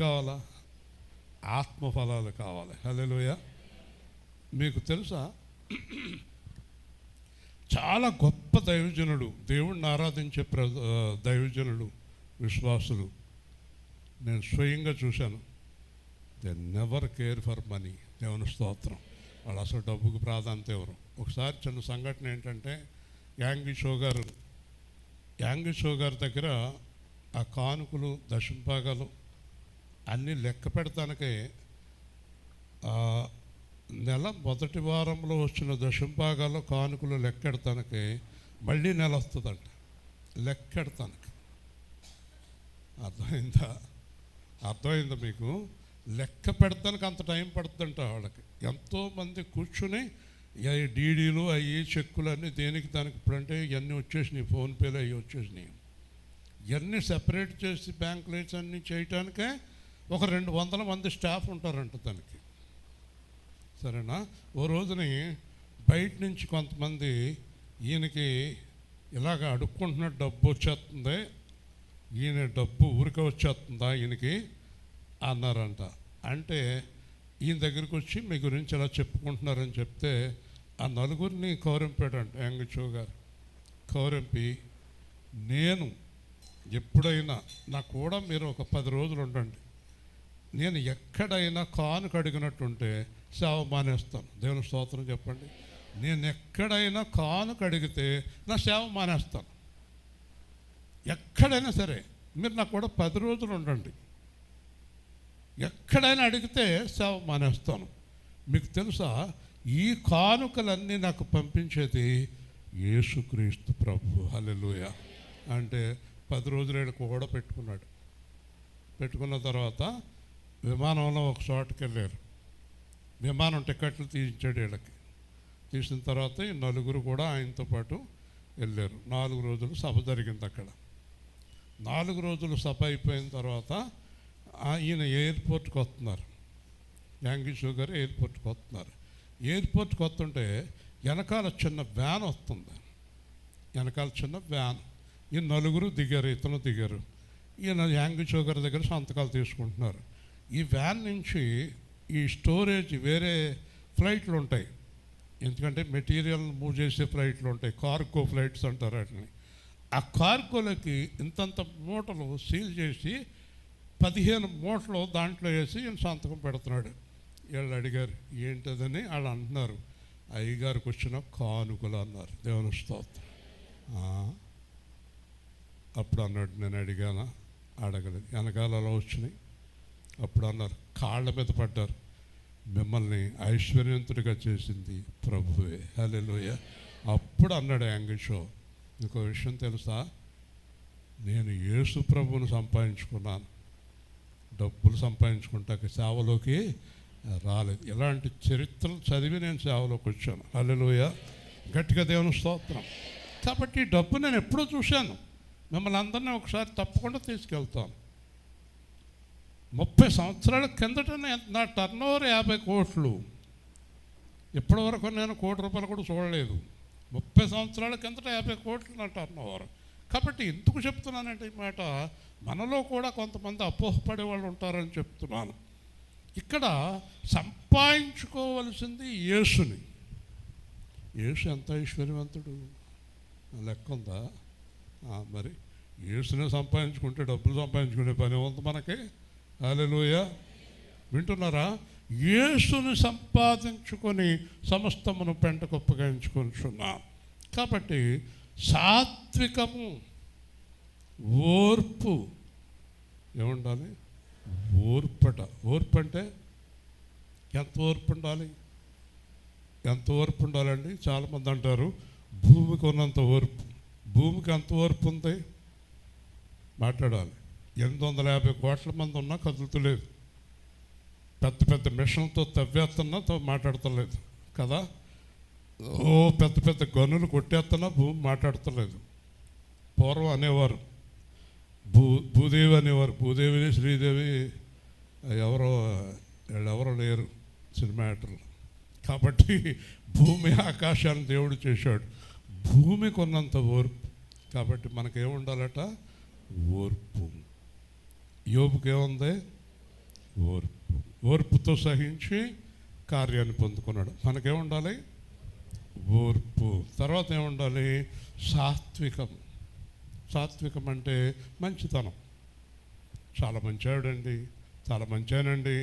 కావాలా? ఆత్మఫలాలు కావాలి. హల్లెలూయా. మీకు తెలుసా, చాలా గొప్ప దైవజనుడు, దేవుణ్ణి ఆరాధించే దైవజనుడు, విశ్వాసులు నేను స్వయంగా చూశాను. They never care for money. దేవుని స్తోత్రం. వాళ్ళు అసలు డబ్బుకు ప్రాధాన్యత ఎవరు. ఒకసారి చిన్న సంఘటన ఏంటంటే, యాంగి షో గారి దగ్గర ఆ కానుకలు, దశంభాగాలు అన్నీ లెక్క పెడతానికే నెల మొదటి వారంలో వచ్చిన దశంభాగాలు కానుకలు లెక్కెడతానికి మళ్ళీ నెల వస్తుందంట లెక్కెడతానికి. అర్థమైందా మీకు? లెక్క పెడతానికి అంత టైం పడుతుందంట వాళ్ళకి. ఎంతోమంది కూర్చుని డీడీలు అవి చెక్కులు అన్నీ దేనికి దానికి. ఇప్పుడంటే ఇవన్నీ వచ్చేసినాయి, ఫోన్పేలు అవి వచ్చేసినాయి. ఇవన్నీ సెపరేట్ చేసి బ్యాంకులు అన్నీ చేయటానికే ఒక 200 మంది స్టాఫ్ ఉంటారంట దానికి. సరేనా? ఓ రోజుని బయట నుంచి కొంతమంది ఈయనకి ఇలాగ అడుక్కుంటున్న డబ్బు వచ్చేస్తుంది, ఈయన డబ్బు ఊరికే వచ్చేస్తుందా ఈయనకి అన్నారంట. అంటే ఈయన దగ్గరికి వచ్చి మీ గురించి ఇలా చెప్పుకుంటున్నారని చెప్తే ఆ నలుగురిని కౌరింపాడంట యాంగిచో గారు. కౌరింపి, నేను ఎప్పుడైనా నా కూడా మీరు ఒక 10 రోజులు ఉండండి, నేను ఎక్కడైనా కానుక అడిగినట్టుంటే సేవ మానేస్తాను. దేవుని స్తోత్రం చెప్పండి. నేను ఎక్కడైనా కానుక అడిగితే నా సేవ మానేస్తాను. ఎక్కడైనా సరే మీరు నాకు కూడా 10 రోజులు ఉండండి, ఎక్కడైనా అడిగితే సేవ మానేస్తాను. మీకు తెలుసా, ఈ కానుకలన్నీ నాకు పంపించేది యేసుక్రీస్తు ప్రభు. హల్లెలూయా. అంటే 10 రోజులు కూడా పెట్టుకున్నాడు. పెట్టుకున్న తర్వాత విమానంలో ఒక చోటుకి వెళ్ళారు. విమానం టికెట్లు తీయించాడు వీళ్ళకి. తీసిన తర్వాత ఈ నలుగురు కూడా ఆయనతో పాటు వెళ్ళారు. 4 రోజులు సభ జరిగింది అక్కడ. 4 రోజులు సభ అయిపోయిన తర్వాత ఈయన ఎయిర్పోర్ట్కి వస్తున్నారు. యాంగి షో గారు ఎయిర్పోర్ట్కి వస్తున్నారు. ఎయిర్పోర్ట్కి వస్తుంటే వెనకాల చిన్న వ్యాన్ వస్తుంది. వెనకాల చిన్న వ్యాన్. ఈ నలుగురు దిగారు, ఇతను దిగారు. ఈయన యాంగి షో గారి దగ్గర సంతకాలు తీసుకుంటున్నారు. ఈ వ్యాన్ నుంచి ఈ స్టోరేజ్ వేరే ఫ్లైట్లు ఉంటాయి, ఎందుకంటే మెటీరియల్ మూవ్ చేసే ఫ్లైట్లు ఉంటాయి, కార్గో ఫ్లైట్స్ అంటారు వాటిని. ఆ కార్గోలకి ఇంతంత మూటలు సీల్ చేసి 15 మూటలు దాంట్లో వేసి ఈయన సంతకం పెడుతున్నాడు. వీళ్ళు అడిగారు ఏంటదని. వాళ్ళు అంటున్నారు అయ్యగారికి వచ్చిన కానుకలు అన్నారు. దేవుని స్తోత్రం. అప్పుడు అన్నాడు, నేను అడిగానా? అడగలేదు. వెనకాలలో వచ్చినాయి. అప్పుడు అన్నారు, కాళ్ళ మీద పడ్డారు, మిమ్మల్ని ఐశ్వర్యవంతుడిగా చేసింది ప్రభువే. హల్లెలూయా. అప్పుడు అన్నాడు యాంగి షో, ఇంకో విషయం తెలుసా, నేను యేసు ప్రభువును సంపాదించుకున్నాను, డబ్బులు సంపాదించుకుంటాక సేవలోకి రాలేదు. ఇలాంటి చరిత్రలు చదివి నేను సేవలోకి వచ్చాను. హల్లెలూయా. గట్టిగా దేవుని స్తోత్రం. కాబట్టి ఈ డబ్బు నేను ఎప్పుడూ చూశాను. మిమ్మల్ని అందరినీ ఒకసారి తప్పకుండా తీసుకెళ్తాను. 30 సంవత్సరాల కిందట నా టర్నోవర్ 50 కోట్లు. ఇప్పటివరకు నేను ₹1 కూడా చూడలేదు. 30 సంవత్సరాల కిందట 50 కోట్లు నా టర్నోవర్. కాబట్టి ఎందుకు చెప్తున్నానంటే ఈ మాట, మనలో కూడా కొంతమంది అపోహపడే వాళ్ళు ఉంటారని చెప్తున్నాను. ఇక్కడ సంపాదించుకోవలసింది యేసుని. యేసు ఎంత ఐశ్వర్యవంతుడు లెక్క ఉందా? మరి యేసునే సంపాదించుకుంటే డబ్బులు సంపాదించుకునే పని ఉంది మనకి. హల్లెలూయా. వింటున్నారా? యేసుని సంపాదించుకొని సమస్తమును పెంటకు ఉపయోగించుకుంటున్నాం. కాబట్టి సాత్వికము, ఓర్పు, ఏముండాలి? ఓర్పట. ఓర్పు అంటే ఎంత ఓర్పు ఉండాలి? ఎంత ఓర్పు ఉండాలండి? చాలామంది అంటారు భూమికి ఉన్నంత ఓర్పు. భూమికి ఎంత ఓర్పు ఉంది? మాట్లాడాలి. 850 కోట్ల మంది ఉన్నా కదులుతలేదు. పెద్ద పెద్ద మిషన్తో తవ్వేస్తున్నా మాట్లాడతలేదు కదా. ఓ పెద్ద పెద్ద గనులు కొట్టేస్తున్నా భూమి మాట్లాడతలేదు. పూర్వం అనేవారు భూదేవి అనేవారు. భూదేవిని శ్రీదేవి వీళ్ళెవరో లేరు సినిమా యాక్టర్లు. కాబట్టి భూమి ఆకాశాన్ని దేవుడు చేశాడు. భూమికి ఉన్నంత ఓర్పు. కాబట్టి మనకేముండాలట? ఓర్పు. యోబుకి ఏముంది? ఓర్పు. ఓర్పుతో సహించి కార్యాన్ని పొందుకున్నాడు. మనకేముండాలి? ఓర్పు. తర్వాత ఏముండాలి? సాత్వికం. సాత్వికం అంటే మంచితనం. చాలా మంచివాడండి, చాలా మంచిగానండి,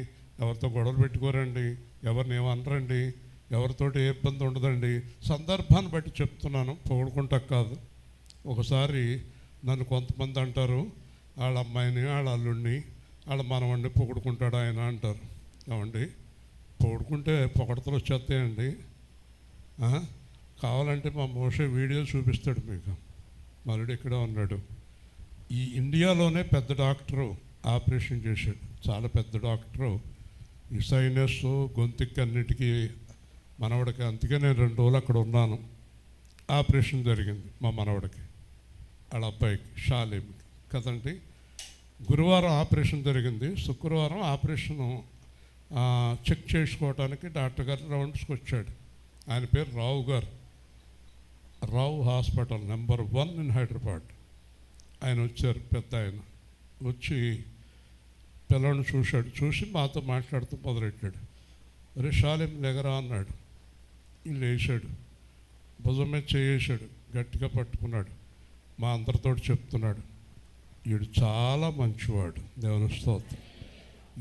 ఎవరితో గొడవలు పెట్టుకోరండి, ఎవరిని ఏమనరండి, ఎవరితోటి ఏ ఇబ్బంది ఉండదండి. సందర్భాన్ని బట్టి చెప్తున్నాను, పొగుడుకుంటా కాదు. ఒకసారి నన్ను కొంతమంది అంటారు, వాళ్ళ అమ్మాయిని, వాళ్ళ అల్లుడిని, వాళ్ళ మనవడిని పొగుడుకుంటాడు ఆయన అంటారు. ఏమండి, పొగుడుకుంటే పొగడతలు వచ్చేస్తాయండి. కావాలంటే మా మోషే వీడియో చూపిస్తాడు మీకు. మరుడు ఇక్కడ ఉన్నాడు. ఈ ఇండియాలోనే పెద్ద డాక్టరు ఆపరేషన్ చేశాడు. చాలా పెద్ద డాక్టరు. ఈ సైనస్ గొంతుకి అన్నిటికీ మనవడికి. అందుకే నేను 2 రోజులు అక్కడ ఉన్నాను. ఆపరేషన్ జరిగింది మా మనవడికి, వాళ్ళ అబ్బాయికి, షాలేమికి కదండి. గురువారం ఆపరేషన్ జరిగింది. శుక్రవారం ఆపరేషను చెక్ చేసుకోవడానికి డాక్టర్ గారు రౌండ్స్కి వచ్చాడు. ఆయన పేరు రావు గారు. రావు హాస్పిటల్ నెంబర్ 1 ఇన్ హైదరాబాద్. ఆయన వచ్చారు, పెద్ద ఆయన వచ్చి పిల్లల్ని చూశాడు. చూసి మాతో మాట్లాడుతూ మొదలెట్టాడు. అరే షాలేం లేగరా అన్నాడు. వీళ్ళు వేసాడు, భుజం మీద చేసాడు, గట్టిగా పట్టుకున్నాడు. మా అందరితో చెప్తున్నాడు, వీడు చాలా మంచివాడు, దేవుని స్తోత్రం.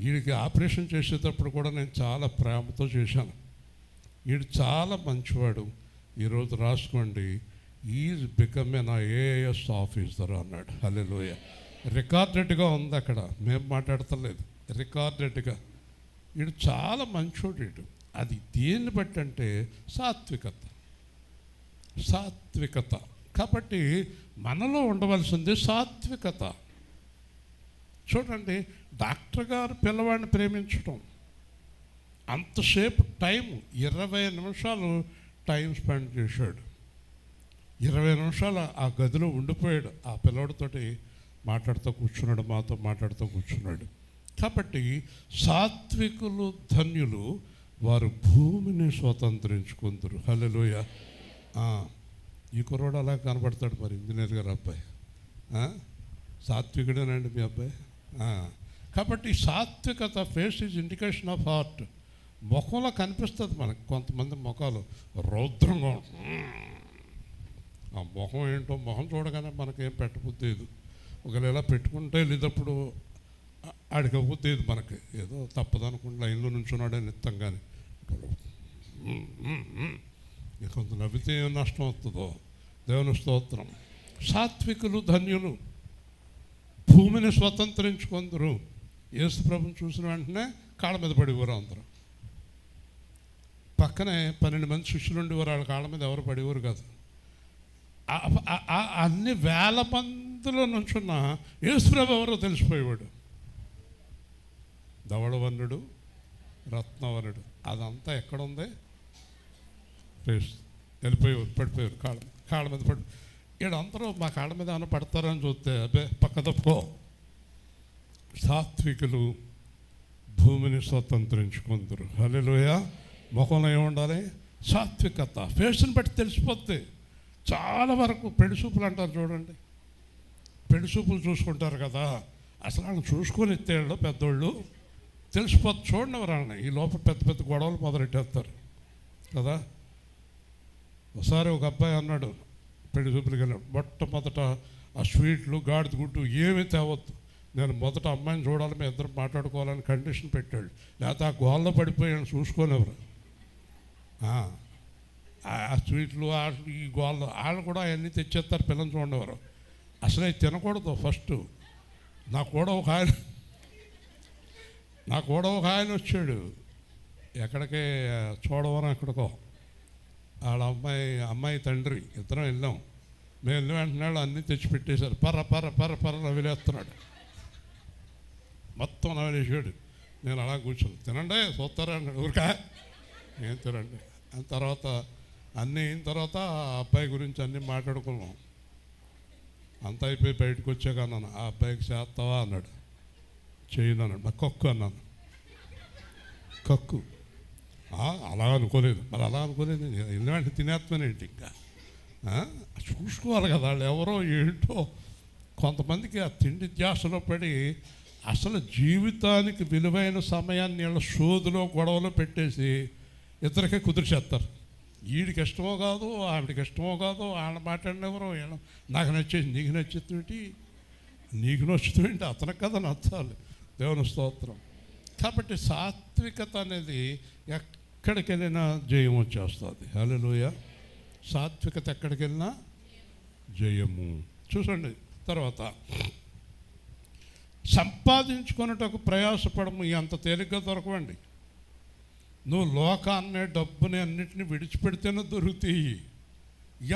వీడికి ఆపరేషన్ చేసేటప్పుడు కూడా నేను చాలా ప్రేమతో చేశాను. వీడు చాలా మంచివాడు, ఈరోజు రాసుకోండి, is become an IAS officer అన్నాడు. హల్లెలూయా. రికార్డెడ్గా ఉంది అక్కడ, మేము మాట్లాడతలేదు, రికార్డెడ్గా. వీడు చాలా మంచోడు. వీడు అది దేన్ని బట్టి అంటే సాత్వికత. సాత్వికత. కాబట్టి మనలో ఉండవలసింది సాత్వికత. చూడండి, డాక్టర్ గారు పిల్లవాడిని ప్రేమించడం, అంతసేపు టైం 20 నిమిషాలు టైం స్పెండ్ చేశాడు. 20 నిమిషాలు ఆ గదిలో ఉండిపోయాడు. ఆ పిల్లవాడితోటి మాట్లాడుతూ కూర్చున్నాడు, మాతో మాట్లాడుతూ కూర్చున్నాడు. కాబట్టి సాత్వికులు ధన్యులు, వారు భూమిని స్వతంత్రించుకుందరు. హల్లెలూయా. ఈ కుర్రోడు అలా కనబడతాడు మరి, ఇంజనీర్ గారు అబ్బాయి. సాత్వికుడేనండి మీ అబ్బాయి. కాబట్టి సాత్వికత face is indication of heart. ముఖంలో కనిపిస్తుంది మనకు. కొంతమంది ముఖాలు రౌద్రంగా ఉంటుంది. ఆ ముఖం ఏంటో, ముఖం చూడగానే మనకేం పెట్టబుద్దేదు. ఒకవేళ ఇలా పెట్టుకుంటే లేదప్పుడు ఆడికపోతేది మనకి. ఏదో తప్పదనుకుంటే లైన్లో నుంచున్నాడే నిత్తం. కానీ కొంత నవ్వితే ఏం నష్టం అవుతుందో. దేవుని స్తోత్రం. సాత్వికులు ధన్యులు, భూమిని స్వతంత్రించుకుందరు. యేసు ప్రభుని చూసిన వెంటనే కాళ్ళ మీద పడిపోరు అందరూ. పక్కనే 12 మంది శిష్యులు ఉండేవారు, వాళ్ళ కాళ్ళ మీద ఎవరు పడేవారు కాదు. అన్ని వేల మందిలో నుంచున్న యేసు ప్రభు ఎవరో తెలిసిపోయేవాడు. ధవళవర్ణుడు, రత్నవర్ణుడు, అదంతా ఎక్కడుంది? వెళ్ళిపోయేవారు, పడిపోయారు కాళ్ళ మీద పడి. వీళ్ళందరూ మా కాళ్ళ మీద ఏమైనా పడతారని చూస్తే అబ్బే పక్క తప్పుకో. సాత్వికులు భూమిని స్వతంత్రించుకుందరు. హల్లెలూయా. ముఖంలో ఏముండాలి? సాత్వికత. ఫేస్ని బట్టి తెలిసిపోద్ది. చాలా వరకు పెళ్లి చూపులు అంటారు చూడండి, పెళ్లి చూపులు చూసుకుంటారు కదా, అసలు ఆయన చూసుకొని ఎత్తేళ్ళు పెద్దోళ్ళు తెలిసిపోద్ది. చూడండి ఎవరన్నా ఈ లోపల పెద్ద పెద్ద గొడవలు మొదలెట్టేస్తారు కదా. ఒకసారి ఒక అబ్బాయి అన్నాడు, పెళ్లి చూపులకి వెళ్ళాడు, మొట్టమొదట ఆ స్వీట్లు గాడిద గుడ్డు ఏమీ తేవద్దు, నేను మొదట అమ్మాయిని చూడాలి, మేము ఇద్దరు మాట్లాడుకోవాలని కండిషన్ పెట్టాడు. లేకపోతే ఆ గోల్లో పడిపోయాను చూసుకోలేవరు. ఆ స్వీట్లు ఈ గోళ్ళు వాళ్ళు కూడా అవన్నీ తెచ్చేస్తారు, పిల్లలు చూడేవారు. అసలు అవి తినకూడదు. ఫస్ట్ నాకు కూడా ఒక ఆయన వచ్చాడు. ఎక్కడికి చూడవరం ఎక్కడికో, వాళ్ళ అమ్మాయి తండ్రి ఇద్దరం వెళ్ళాం. మేము వెళ్ళి వెంటనే అన్నీ తెచ్చిపెట్టేశారు. పర్ర నవిలేస్తున్నాడు, మొత్తం నవిలేసాడు. నేను అలా కూర్చొని తినండి చూస్తారా అన్నాడు. ఊరికా ఏం తినండి అని. తర్వాత అన్నీ అయిన తర్వాత ఆ అబ్బాయి గురించి అన్నీ మాట్లాడుకున్నాం. అంత అయిపోయి బయటకు వచ్చాక అన్నాను, ఆ అబ్బాయికి చేస్తావా అన్నాడు. చేయను అన్నాడు. నాకు కక్కు అన్నాను. కక్కు అలా అనుకోలేదు. మరి అలా అనుకోలేదు, ఎందుకంటే తినేస్తానేంటి ఇంకా చూసుకోవాలి కదా. వాళ్ళు ఎవరో ఏంటో కొంతమందికి ఆ తిండి ధ్యాసలో పడి అసలు జీవితానికి విలువైన సమయాన్ని వీళ్ళ శోధులో గొడవలో పెట్టేసి ఇద్దరికే కుదిరిచేస్తారు. వీడికి ఇష్టమో కాదు, ఆవిడికి ఇష్టమో కాదు, వాళ్ళ మాట్లాడినెవరో వీళ్ళ నాకు నచ్చేది నీకు నచ్చుతుంటి, నీకు నచ్చుతుంటి అతనికి కదా నచ్చాలి. దేవుని స్తోత్రం. కాబట్టి సాత్వికత అనేది ఎక్కడికి వెళ్ళినా జయం వచ్చేస్తుంది. హల్లెలూయా. సాత్వికత ఎక్కడికి వెళ్ళినా జయము. చూసండి. తర్వాత సంపాదించుకున్నటకు ప్రయాసపడము. అంత తేలిగ్గా దొరకవండి. నువ్వు లోకాన్ని డబ్బుని అన్నిటిని విడిచిపెడితేనే దొరుకుతాయి.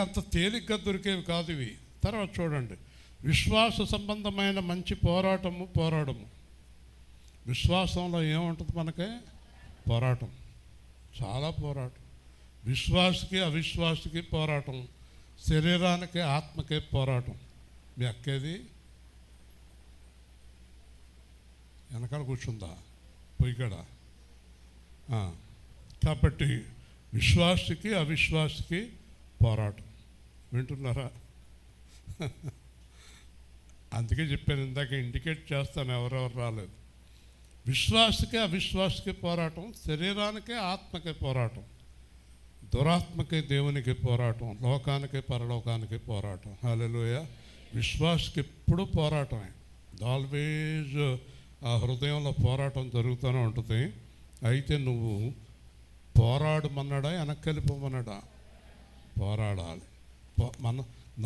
అంత తేలిగ్గా దొరికేవి కాదు ఇవి. తర్వాత చూడండి, విశ్వాస సంబంధమైన మంచి పోరాడము. విశ్వాసంలో ఏముంటుంది? మనకే పోరాటం, చాలా పోరాటం. విశ్వాసకి అవిశ్వాసకి పోరాటం, శరీరానికి ఆత్మకే పోరాటం. మీ అక్కేది వెనకాల కూర్చుందా పొయ్యికాడ? కాబట్టి విశ్వాసకి అవిశ్వాసకి పోరాటం. వింటున్నారా? అందుకే చెప్పాను ఇందాక, ఇండికేట్ చేస్తాను ఎవరెవరు రాలేదు. విశ్వాసకి అవిశ్వాసకి పోరాటం, శరీరానికి ఆత్మకి పోరాటం, దురాత్మకి దేవునికి పోరాటం, లోకానికి పరలోకానికి పోరాటం. హల్లెలూయా. విశ్వాసకి ఎప్పుడు పోరాటమే. ఆల్వేజ్ ఆ హృదయంలో పోరాటం జరుగుతూనే ఉంటుంది. అయితే నువ్వు పోరాడమన్నాడా వెనక్కి వెళ్ళిపోమన్నాడా? పోరాడాలి.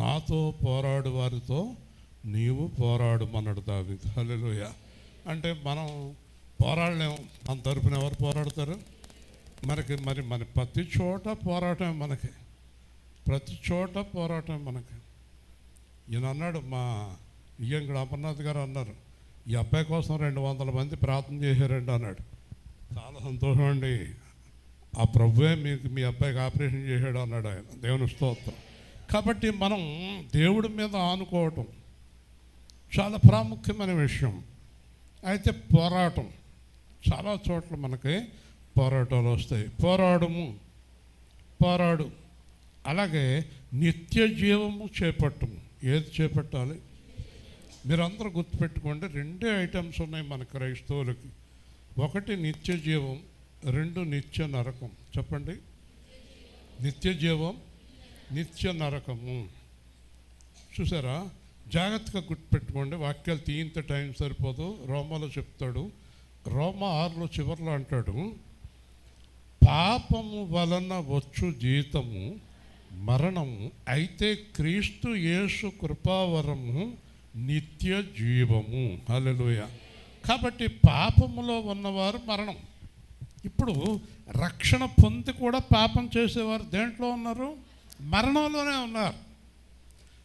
నాతో పోరాడు వారితో నీవు పోరాడమన్నాడు దావీదు. హల్లెలూయా. అంటే మనం పోరాడలేము. మన తరపున ఎవరు పోరాడతారు? మరి ప్రతి చోట పోరాటమే మనకి, ప్రతి చోట పోరాటమే మనకి. ఈయన అన్నాడు, మా ఇయ్యంకుడు అమర్నాథ్ గారు అన్నారు, ఈ అబ్బాయి కోసం 200 మంది ప్రార్థన చేశారండి అన్నాడు. చాలా సంతోషం అండి, ఆ ప్రభువే మీకు మీ అబ్బాయికి ఆపరేషన్ చేశాడు అన్నాడు ఆయన. దేవుని స్తోత్రం. కాబట్టి మనం దేవుడి మీద ఆనుకోవటం చాలా ప్రాముఖ్యమైన విషయం. అయితే పోరాటం చాలా చోట్ల మనకి పోరాటాలు వస్తాయి. పోరాడు. అలాగే నిత్య జీవము చేపట్టము. ఏది చేపట్టాలి? మీరందరూ గుర్తుపెట్టుకోండి, 2 ఐటమ్స్ ఉన్నాయి మన క్రైస్తవులకి. 1 నిత్య జీవం, 2 నిత్య నరకం. చెప్పండి. నిత్య జీవం, నిత్య నరకము. చూసారా? జాగ్రత్తగా గుర్తుపెట్టుకోండి. వాక్యాలు తీయంత టైం సరిపోదు. రోమాలో చెప్తాడు, రోమా 6 చివరిలో అంటాడు, పాపము వలన వచ్చు జీతము మరణము, అయితే క్రీస్తు యేసు కృపావరము నిత్య జీవము. హల్లెలూయా. కాబట్టి పాపములో ఉన్నవారు మరణం. ఇప్పుడు రక్షణ పొంది కూడా పాపం చేసేవారు దేంట్లో ఉన్నారు? మరణంలోనే ఉన్నారు.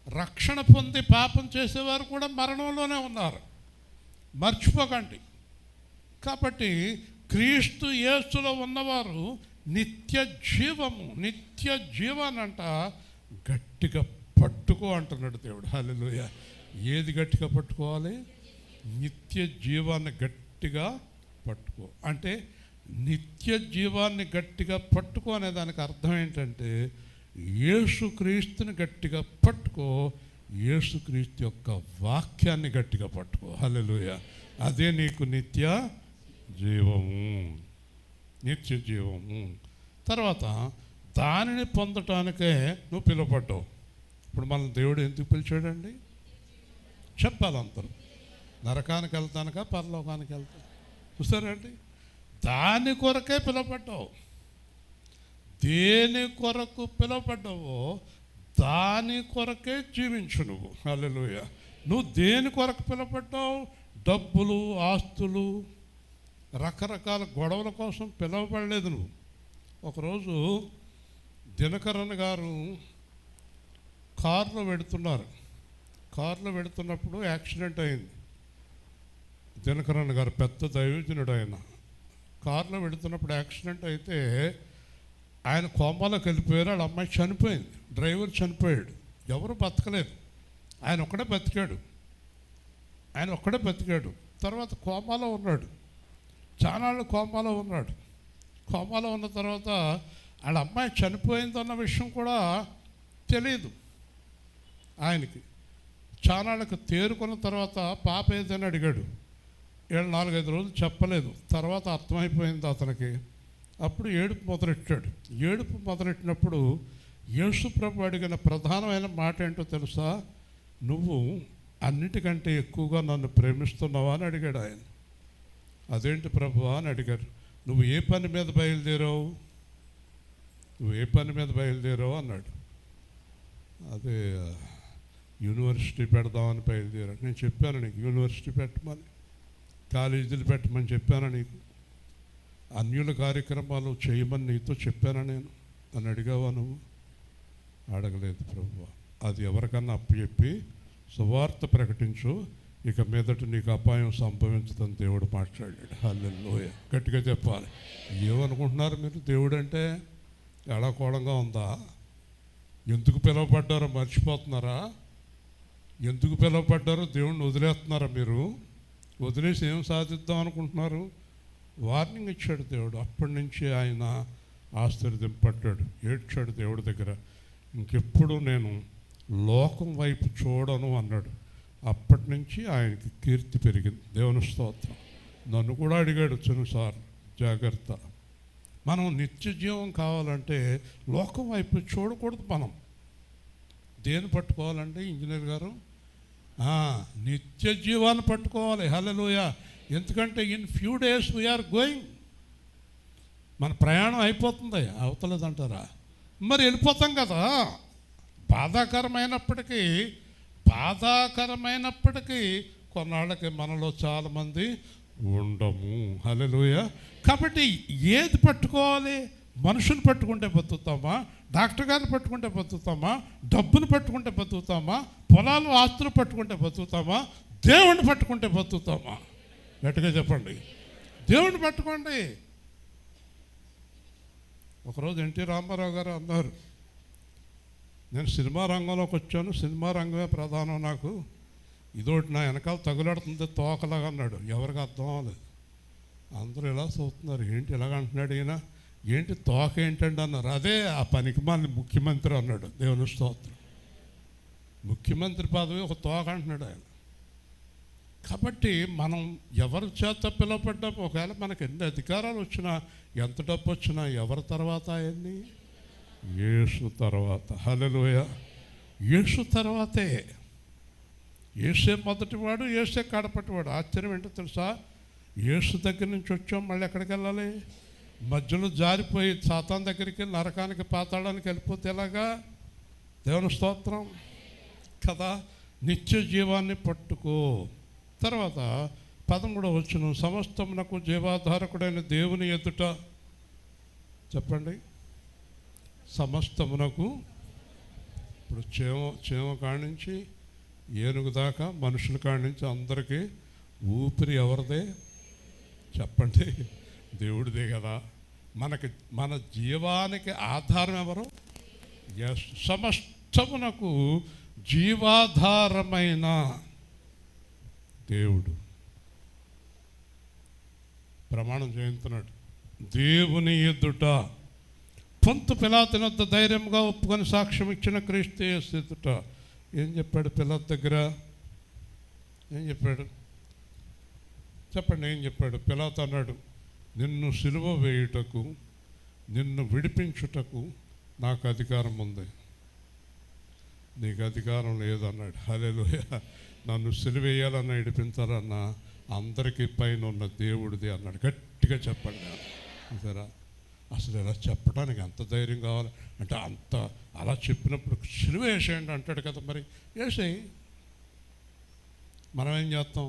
రక్షణ పొంది పాపం చేసేవారు కూడా మరణంలోనే ఉన్నారు, మర్చిపోకండి. కాబట్టి క్రీస్తు యేసులో ఉన్నవారు నిత్య జీవానంట గట్టిగా పట్టుకో అంటున్నాడు దేవుడు. హల్లెలూయా. ఏది గట్టిగా పట్టుకోవాలి? నిత్య జీవాన్ని గట్టిగా పట్టుకో. అంటే నిత్య జీవాన్ని గట్టిగా పట్టుకో అనే దానికి అర్థం ఏంటంటే, యేసుక్రీస్తుని గట్టిగా పట్టుకో, యేసుక్రీస్తు యొక్క వాక్యాన్ని గట్టిగా పట్టుకో. హల్లెలూయా. అదే నీకు నిత్య జీవము. తర్వాత దానిని పొందటానికే నువ్వు పిలువపడ్డావు. ఇప్పుడు మన దేవుడు ఎందుకు పిలిచాడండి? చెప్పాలి అందరూ. నరకానికి వెళ్తానుక పరలోకానికి వెళ్తాను? చూస్తారండి, దాని కొరకే పిలువపడ్డావు. దేని కొరకు పిలువపడ్డావో దాని కొరకే జీవించు నువ్వు. హల్లెలూయా. నువ్వు దేని కొరకు పిలువబడ్డావు? డబ్బులు, ఆస్తులు, రకరకాల గొడవల కోసం పిలువబడలేదు నువ్వు. ఒకరోజు దినకరన్ గారు కారులో వెడుతున్నప్పుడు యాక్సిడెంట్ అయింది. దినకరన్ గారు పెద్ద దైవజనుడు. ఆయన కారులో వెడుతున్నప్పుడు యాక్సిడెంట్ అయితే ఆయన కోమాలోకి వెళ్ళిపోయారు. వాళ్ళ అమ్మాయి చనిపోయింది. డ్రైవర్ చనిపోయాడు. ఎవరు బతకలేదు. ఆయన ఒక్కడే బతికాడు. తర్వాత కోమాలో ఉన్నాడు. చాలాళ్ళు కోమాలో ఉన్నాడు. కోమాలో ఉన్న తర్వాత వాళ్ళ అమ్మాయి చనిపోయిందన్న విషయం కూడా తెలియదు ఆయనకి. చాలాళ్ళకి తేరుకున్న తర్వాత పాప ఏదైనా అడిగాడు. 4-5 రోజులు చెప్పలేదు. తర్వాత అర్థమైపోయింది అతనికి. అప్పుడు ఏడుపు మొదలెట్టినప్పుడు యేసు ప్రభు అడిగిన ప్రధానమైన మాట ఏంటో తెలుసా? నువ్వు అన్నిటికంటే ఎక్కువగా నన్ను ప్రేమిస్తున్నావా అని అడిగాడు ఆయన. అదేంటి ప్రభువా అని అడిగారు. నువ్వు ఏ పని మీద బయలుదేరావు అన్నాడు. అదే యూనివర్సిటీ పెడదామని బయలుదేరాడు. నేను చెప్పాను నీకు యూనివర్సిటీ పెట్టమని, కాలేజీలు పెట్టమని చెప్పాను నీకు, అన్యుల కార్యక్రమాలు చేయమని నీతో చెప్పాను నేను అని అడిగావా నువ్వు? అడగలేదు ప్రభువా. అది ఎవరికన్నా అప్పచెప్పి సువార్త ప్రకటించు, ఇక మీదట నీకు అపాయం సంభవించదని దేవుడు మాట్లాడాడు. హల్లెలూయా. గట్టిగా చెప్పాలి. ఏమనుకుంటున్నారు మీరు? దేవుడు అంటే ఎడాకోళంగా ఉందా? ఎందుకు పిలువబడ్డారో మర్చిపోతున్నారా? ఎందుకు పిలువబడ్డారో దేవుడిని వదిలేస్తున్నారా మీరు? వదిలేసి ఏం సాధిద్దాం అనుకుంటున్నారు? వార్నింగ్ ఇచ్చాడు దేవుడు. అప్పటి నుంచి ఆయన ఆశ్చర్యపడ్డాడు, ఏడ్చాడు దేవుడి దగ్గర. ఇంకెప్పుడు నేను లోకం వైపు చూడను అన్నాడు. అప్పటి నుంచి ఆయనకి కీర్తి పెరిగింది. దేవుని స్తోత్రం. నన్ను కూడా అడిగాడు చిన్నసార్లు, జాగ్రత్త, మనం నిత్య జీవం కావాలంటే లోకం వైపు చూడకూడదు. మనం దేని పట్టుకోవాలంటే ఇంజనీర్ గారు నిత్య జీవాన్ని పట్టుకోవాలి. హల్లెలూయా. ఎందుకంటే in few days we are going. మన ప్రయాణం అయిపోతుంది. అవతలేదంటారా? మరి వెళ్ళిపోతాం కదా. బాధాకరమైనప్పటికీ కొన్నాళ్ళకి మనలో చాలామంది ఉండము. హల్లెలూయా. కాబట్టి ఏది పట్టుకోవాలి? మనుషుని పట్టుకుంటే బతుకుతామా? డాక్టర్ గారిని పట్టుకుంటే బతుకుతామా? డబ్బును పట్టుకుంటే బతుకుతామా? పొలాలు, ఆస్తులు పట్టుకుంటే బతుకుతామా? దేవుణ్ణి పట్టుకుంటే బతుకుతామా? గట్టిగా చెప్పండి. దేవుణ్ణి పట్టుకోండి. ఒకరోజు ఎన్టీ రామారావు గారు అన్నారు, నేను సినిమా రంగంలోకి వచ్చాను, సినిమా రంగమే ప్రధానం నాకు, ఇదోటి నా వెనకాల తగులాడుతుంది తోకలాగా అన్నాడు. ఎవరికి అర్థం అవ్వలేదు. అందరూ ఇలా చూస్తున్నారు, ఏంటి ఇలాగ అంటున్నాడు ఈయన, ఏంటి తోక ఏంటండి అన్నారు. అదే ఆ పనికి మన ముఖ్యమంత్రి అన్నాడు. దేవుని స్తోత్రం. ముఖ్యమంత్రి పదవి ఒక తోక అంటున్నాడు ఆయన. కాబట్టి మనం ఎవరి చేత పిలువబడ్డా, ఒకవేళ మనకు ఎన్ని అధికారాలు వచ్చినా, ఎంత డబ్బు వచ్చినా, ఎవరి తర్వాత ఆయన్ని? యేసు తర్వాత. హల్లెలూయా. యేసు తర్వాతే. యేసే మొదటివాడు, యేసే కడపటివాడు. ఆశ్చర్యం ఏంటో తెలుసా? యేసు దగ్గర నుంచి వచ్చాం, మళ్ళీ ఎక్కడికి వెళ్ళాలి? మధ్యలో జారిపోయి సాతాను దగ్గరికి, నరకానికి, పాతాళానికి వెళ్ళిపోతే ఎలాగా? దేవుని స్తోత్రం కదా. నిత్య జీవాన్ని పట్టుకో. తర్వాత 13వ వచనం, సమస్తమునకు జీవాధారకుడైన దేవుని ఎదుట, చెప్పండి, సమస్తమునకు. ఇప్పుడు చేమ కాడించి ఏనుగు దాకా, మనుషుల కాడించి అందరికీ ఊపిరి ఎవరిదే? చెప్పండి, దేవుడిదే కదా. మన జీవానికి ఆధారం ఎవరు? సమస్తమునకు జీవాధారమైన దేవుడు. ప్రమాణం చేయించున్నాడు, దేవుని ఎదుట పొంతు పిలాతు వద్ద ధైర్యంగా ఒప్పుకొని సాక్ష్యం ఇచ్చిన క్రీస్తు యేసు ఎదుట. ఏం చెప్పాడు పిలాతు దగ్గర? ఏం చెప్పాడు? చెప్పండి, ఏం చెప్పాడు? పిలాతు అన్నాడు, నిన్ను సిలువ వేయుటకు, నిన్ను విడిపించుటకు నాకు అధికారం ఉంది, నీకు అధికారం లేదన్నాడు. హల్లెలూయా. నన్ను సిలువేయాలన్నా విడిపించాలన్నా అందరికీ పైన ఉన్న దేవుడిది అన్నాడు. గట్టిగా చెప్పండి. సరే, అసలు ఇలా చెప్పడానికి ఎంత ధైర్యం కావాలి అంటే, అలా చెప్పినప్పుడు సిలువ వేసేయండి అంటాడు కదా. మరి వేసేయి. మనం ఏం చేస్తాం?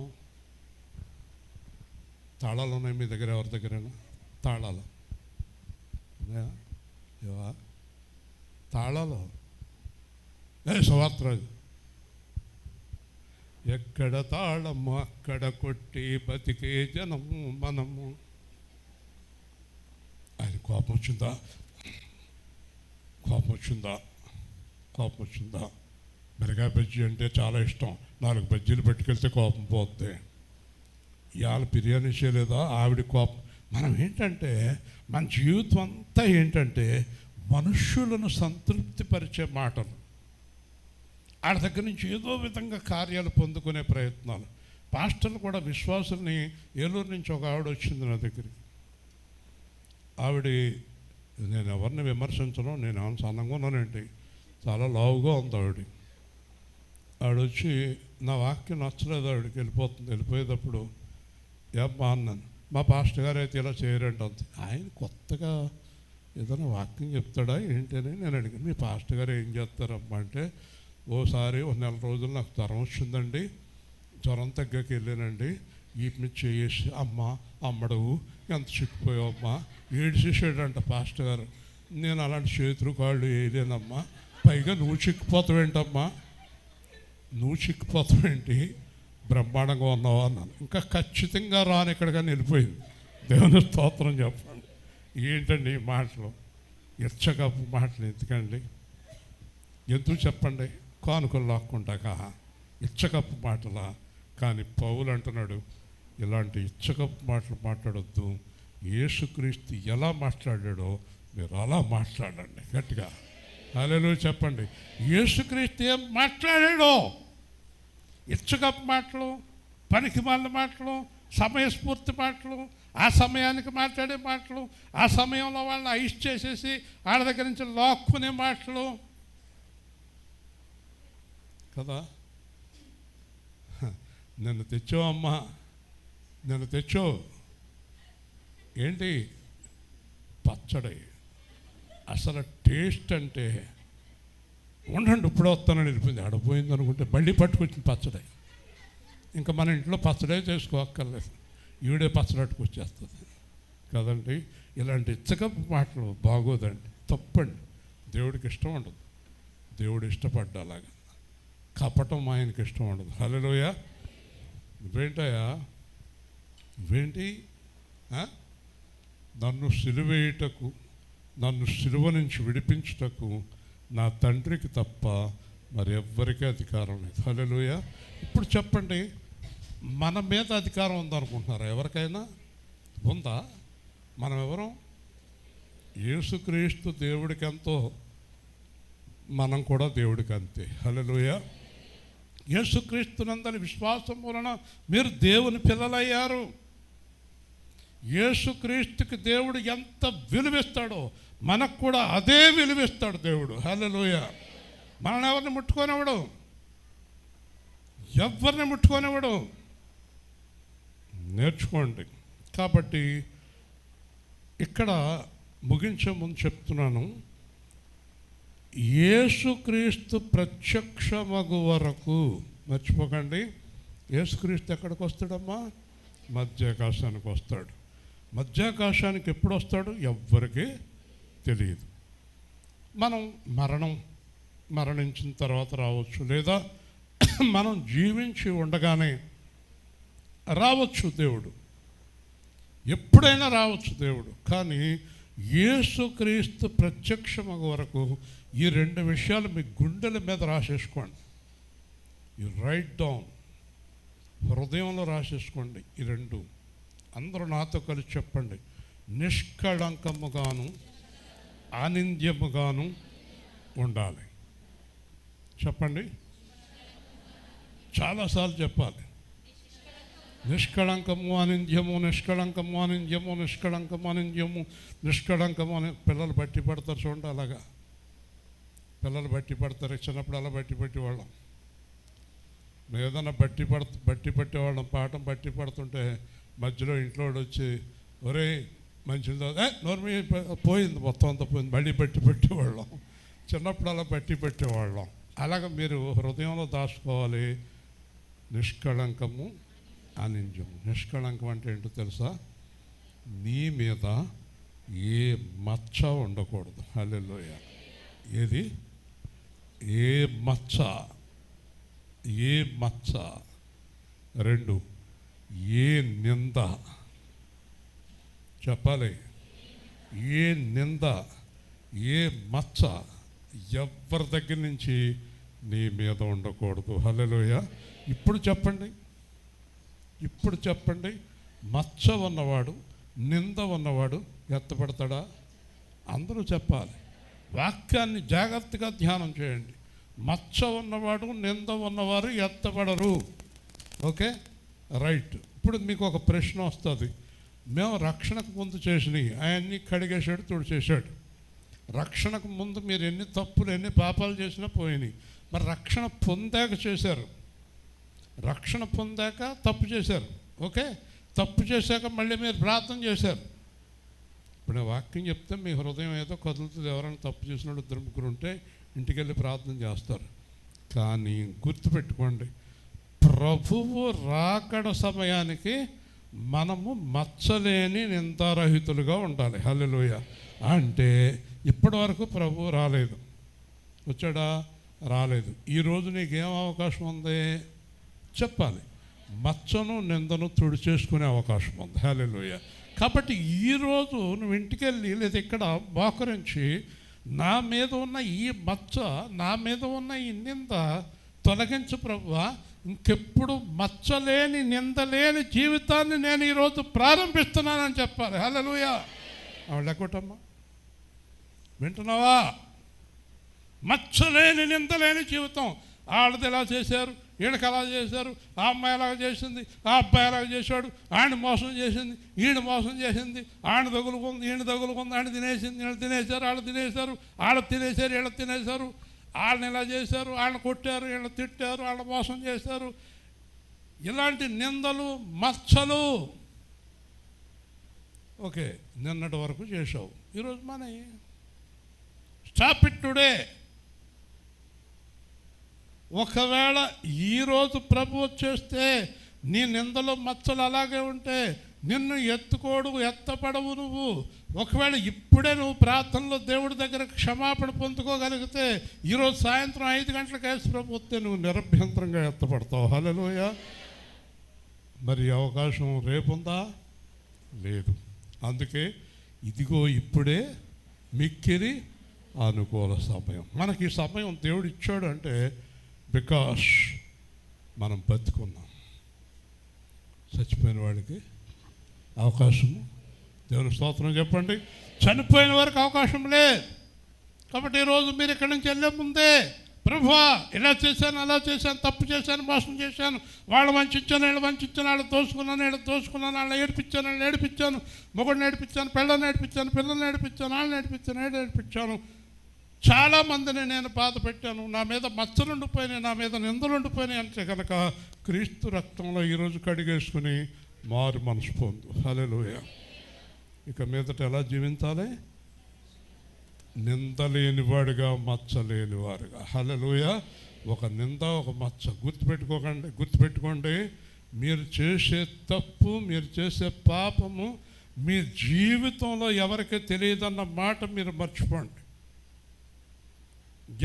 తాళాలు ఉన్నాయి మీ దగ్గర, ఎవరి దగ్గరైనా తాళాలు ఉన్నాయా? ఏవా తాళాలు? సువార్తరాజు, ఎక్కడ తాళము అక్కడ కొట్టి బతికే జనము మనము. ఆయన కోపం వచ్చిందా? కోపం వచ్చిందా? కోపం వచ్చిందా? మిరగాయ బజ్జీ అంటే చాలా ఇష్టం, 4 బజ్జీలు పెట్టుకెళ్తే కోపం పోద్ది. ఇవాళ బిర్యానీ చేయలేదా? ఆవిడ కోపం. మనం ఏంటంటే మన జీవితం అంతా ఏంటంటే మనుష్యులను సంతృప్తిపరిచే మాటలు, ఆడ దగ్గర నుంచి ఏదో విధంగా కార్యాలు పొందుకునే ప్రయత్నాలు. పాస్టర్లు కూడా విశ్వాసుల్ని, ఏలూరు నుంచి ఒక ఆవిడ వచ్చింది నా దగ్గరికి. ఆవిడ, నేను ఎవరిని విమర్శించను, నేను ఏమైనా సన్నంగా ఉన్నానండి, చాలా లావుగా ఉంది ఆవిడ. ఆవిడ వచ్చి నా వాక్యం నచ్చలేదు, ఆవిడకి వెళ్ళిపోతుంది. వెళ్ళిపోయేటప్పుడు ఏమ్మా అన్నాను, మా పాస్టర్ గారు అయితే ఇలా చేయరండి అంతే. ఆయన కొత్తగా ఏదైనా వాక్యం చెప్తాడా ఏంటని నేను అడిగాను. మీ పాస్టర్ గారు ఏం చేస్తారమ్మా అంటే, ఓసారి 1 నెల రోజులు నాకు జ్వరం వచ్చిందండి, జ్వరం తగ్గకి వెళ్ళానండి, వీపు మీద చేసి అమ్మ అమ్మడవు ఎంత చిక్కిపోయావమ్మా ఏడిచేసాడంట పాస్టర్ గారు. నేను అలాంటి చేతులు కాళ్ళు వేయలేనమ్మా, పైగా నువ్వు చిక్కిపోతావేంటమ్మా, నువ్వు చిక్కిపోతావేంటి, బ్రహ్మాండంగా ఉన్నావా అన్నాను. ఇంకా ఖచ్చితంగా రాని ఎక్కడికైనా వెళ్ళిపోయింది. దేవుని స్తోత్రం చెప్పండి. ఏంటండి ఈ మాటలు, ఇచ్చకప్పు మాటలు ఎందుకండి? ఎందుకు చెప్పండి? కానుకలు లాక్కుంటాక ఇచ్చకప్పు మాటలా? కానీ పౌలు అంటున్నాడు, ఇలాంటి ఇచ్చకప్పు మాటలు మాట్లాడొద్దు. యేసుక్రీస్తు ఎలా మాట్లాడాడో మీరు అలా మాట్లాడండి గట్టిగా. హల్లెలూయా చెప్పండి. యేసుక్రీస్తు ఏం మాట్లాడాడో, ఇచ్చకప్పు మాటలు, పనికి మాలిన మాటలు, సమయస్ఫూర్తి మాటలు, ఆ సమయానికి మాట్లాడే మాటలు, ఆ సమయంలో వాళ్ళని ఐస్ చేసేసి వాళ్ళ దగ్గర నుంచి లాక్కునే మాటలు కదా. నన్ను తెచ్చావమ్మా, నన్ను తెచ్చావు ఏంటి పచ్చడి, అసలు టేస్ట్ అంటే ఉండండి ఇప్పుడే వస్తానని వెళ్ళిపోయింది. ఆడపోయింది అనుకుంటే మళ్ళీ పట్టుకొచ్చింది పచ్చడి. ఇంకా మన ఇంట్లో పచ్చడే చేసుకోక్కర్లేదు, ఈవిడే పచ్చడి వచ్చేస్తుంది కదండి. ఇలాంటి ఇచ్చకప్పు మాటలు బాగోదండి, తప్పండి. దేవుడికి ఇష్టం ఉండదు, దేవుడు ఇష్టపడ్డాలాగా. కపటం ఆయనకి ఇష్టం ఉండదు. హల్లెలూయా. నువ్వేంటయా, నువ్వేంటి నన్ను సిలువేయుటకు, నన్ను సిలువ నుంచి విడిపించుటకు నా తండ్రికి తప్ప మరి ఎవ్వరికీ అధికారం లేదు. హల్లెలూయా. ఇప్పుడు చెప్పండి, మన మీద అధికారం ఉందనుకుంటున్నారా? ఎవరికైనా ఉందా? మనం ఎవరు? యేసుక్రీస్తు దేవుడికి ఎంతో మనం కూడా దేవుడికి అంతే. హల్లెలూయా. యేసుక్రీస్తునందని విశ్వాసం వలన మీరు దేవుని పిల్లలయ్యారు. యేసుక్రీస్తుకి దేవుడు ఎంత విలువిస్తాడో మనకు కూడా అదే విలువిస్తాడు దేవుడు. హల్లెలూయా. మనల్ని ఎవరిని ముట్టుకోనివ్వడు, ఎవరిని ముట్టుకోనివ్వడు. నేర్చుకోండి. కాబట్టి ఇక్కడ ముగించే ముందు చెప్తున్నాను, యేసుక్రీస్తు ప్రత్యక్షమగు వరకు మర్చిపోకండి. యేసుక్రీస్తు ఎక్కడికి వస్తాడమ్మా? మధ్యాకాశానికి వస్తాడు. మధ్యాకాశానికి ఎప్పుడు వస్తాడు ఎవ్వరికీ తెలియదు. మనం మరణించిన తర్వాత రావచ్చు, లేదా మనం జీవించి ఉండగానే రావచ్చు దేవుడు, ఎప్పుడైనా రావచ్చు దేవుడు. కానీ యేసుక్రీస్తు ప్రత్యక్షమగు వరకు ఈ 2 విషయాలు మీ గుండెల మీద రాసేసుకోండి. యు రైట్ డౌన్, హృదయంలో రాసేసుకోండి ఈ 2. అందరూ నాతో కలిసి చెప్పండి. నిష్కళంకముగాను ఆనంద్యముగాను ఉండాలి. చెప్పండి, చాలాసార్లు చెప్పాలి. నిష్కళంకము ఆనంద్యము, నిష్కళంకము ఆనంద్యము, నిష్కళంకము ఆనంద్యము, నిష్కళంకము అని పిల్లలు బట్టి పడతారు చూడండి. అలాగా పిల్లలు బట్టి పడతారు. చిన్నప్పుడు అలా బట్టి పెట్టేవాళ్ళం. మేము ఏదైనా బట్టి పెట్టేవాళ్ళం. పాఠం బట్టి పడుతుంటే మధ్యలో ఇంట్లో వచ్చి, ఒరే మంచిది నోర్మి పోయింది, మొత్తం అంతా పోయింది, మళ్ళీ బట్టి పెట్టేవాళ్ళం. చిన్నప్పుడు అలా బట్టి పెట్టేవాళ్ళం. అలాగ మీరు హృదయంలో దాచుకోవాలి. నిష్కళంకము అనింజము. నిష్కళంకం అంటే ఏంటో తెలుసా? నీ మీద ఏ మచ్చ ఉండకూడదు. హల్లెలూయా. ఏది? ఏ మచ్చ, ఏ మచ్చ. 2, ఏ నింద. చెప్పాలి. ఏ నింద, ఏ మచ్చ ఎవరి దగ్గర నుంచి నీ మీద ఉండకూడదు. హల్లెలూయా. ఇప్పుడు చెప్పండి, ఇప్పుడు చెప్పండి, మచ్చ ఉన్నవాడు, నింద ఉన్నవాడు ఎత్తపడతాడా? అందరూ చెప్పాలి. వాక్యాన్ని జాగ్రత్తగా ధ్యానం చేయండి. మచ్చ ఉన్నవాడు, నింద ఉన్నవారు ఎత్తపడరు. Okay, right. ఇప్పుడు మీకు ఒక ప్రశ్న వస్తుంది. మేము రక్షణకు ముందు చేసినవి అవన్నీ కడిగేశాడు, తుడిచేశాడు. రక్షణకు ముందు మీరు ఎన్ని తప్పులు, ఎన్ని పాపాలు చేసినా పోయినాయి. మరి రక్షణ పొందాక చేశారు, రక్షణ పొందాక తప్పు చేశారు. ఓకే, తప్పు చేశాక మళ్ళీ మీరు ప్రార్థన చేశారు. ఇప్పుడు వాక్యం చెప్తే మీ హృదయం ఏదో కదులుతుంది. ఎవరైనా తప్పు చేసినప్పుడు 2-3 ఉంటే ఇంటికి వెళ్ళి ప్రార్థన చేస్తారు. కానీ గుర్తుపెట్టుకోండి, ప్రభువు రాకడ సమయానికి మనము మచ్చలేని నిందారహితులుగా ఉండాలి. హల్లెలూయా. అంటే ఇప్పటి వరకు ప్రభువు రాలేదు. వచ్చాడా? రాలేదు. ఈరోజు నీకేం అవకాశం ఉంది? చెప్పాలి. మచ్చను నిందను తుడిచేసుకునే అవకాశం ఉంది. హల్లెలూయా. కాబట్టి ఈరోజు నువ్వు ఇంటికి వెళ్ళి లేదా ఇక్కడ మోకరించి, నా మీద ఉన్న ఈ మచ్చ, నా మీద ఉన్న ఈ నింద తొలగించు ప్రభువా, ఇంకెప్పుడు మచ్చలేని నిందలేని జీవితాన్ని నేను ఈరోజు ప్రారంభిస్తున్నానని చెప్పాలి. హల్లెలూయా. లెక్కొట్టమ్మా, వింటున్నావా? మచ్చలేని నిందలేని జీవితం. ఆడది ఎలా చేశారు, ఈయనకి అలా చేశారు, ఆ అమ్మాయి ఎలాగ చేసింది, ఆ అబ్బాయి ఎలాగ చేశాడు, ఆయన మోసం చేసింది, ఈయన మోసం చేసింది, ఆయన తగులుకుంది, ఈయన తగులుకుంది, ఆయన తినేసింది, వీళ్ళు తినేశారు, వాళ్ళు తినేశారు, వాళ్ళు తినేశారు, వీళ్ళు తినేశారు, వాళ్ళని ఇలా చేశారు, వాళ్ళని కొట్టారు, వీళ్ళు తిట్టారు, వాళ్ళు మోసం చేశారు. ఇలాంటి నిందలు, మచ్చలు. ఓకే, నిన్నటి వరకు చేసావు, ఈరోజు మన స్టాప్ ఇట్ టుడే. ఒకవేళ ఈరోజు ప్రభు వచ్చేస్తే నీ నిందలు, మచ్చలు అలాగే ఉంటే నిన్ను ఎత్తుకోడు, ఎత్తపడవు నువ్వు. ఒకవేళ ఇప్పుడే నువ్వు ప్రార్థనలో దేవుడి దగ్గర క్షమాపణ పొందుకోగలిగితే ఈరోజు సాయంత్రం 5 గంటలకు యేసు ప్రభు వస్తే నువ్వు నిరభ్యంతరంగా ఎత్తపడతావు. హల్లెలూయా. మరి అవకాశం రేపుందా? లేదు. అందుకే ఇదిగో ఇప్పుడే మిక్కిరి అనుకూల సమయం. మనకి ఈ సమయం దేవుడు ఇచ్చాడు అంటే బికాస్ మనం బతుకున్నాం. చచ్చిపోయిన వాడికి అవకాశము, దేవుని స్తోత్రం చెప్పండి, చనిపోయిన వారికి అవకాశం లేదు. కాబట్టి ఈరోజు మీరు ఇక్కడి నుంచి వెళ్ళే ముందే, ప్రభువా ఇలా చేశాను, అలా చేశాను, తప్పు చేశాను, మోసం చేశాను, వాళ్ళు వంచాను, వీళ్ళు వంచాను, వాళ్ళు దోసుకున్నాను, వీళ్ళు దోసుకున్నాను, వాళ్ళని ఏడిపించాను, వీళ్ళు ఏడిపించాను, మొగుడిని ఏడిపించాను, పిల్లల్ని ఏడిపించాను, పిల్లల్ని ఏడిపించాను, వాళ్ళని ఏడిపించాను, ఏడిపించాను, చాలామందిని నేను బాధ పెట్టాను, నా మీద మచ్చలు ఉండిపోయినాయి, నా మీద నిందలు ఉండిపోయినాయి అంటే కనుక క్రీస్తు రక్తంలో ఈరోజు కడిగేసుకుని మారు మనసు పొందు. హల్లెలూయా. ఇక మీదట ఎలా జీవించాలి? నిందలేనివాడుగా, మచ్చలేనివాడుగా. హల్లెలూయా. ఒక నింద, ఒక మచ్చ. గుర్తుపెట్టుకోండి, మీరు చేసే తప్పు, మీరు చేసే పాపము మీ జీవితంలో ఎవరికి తెలియదన్న మాట మీరు మర్చిపోండి.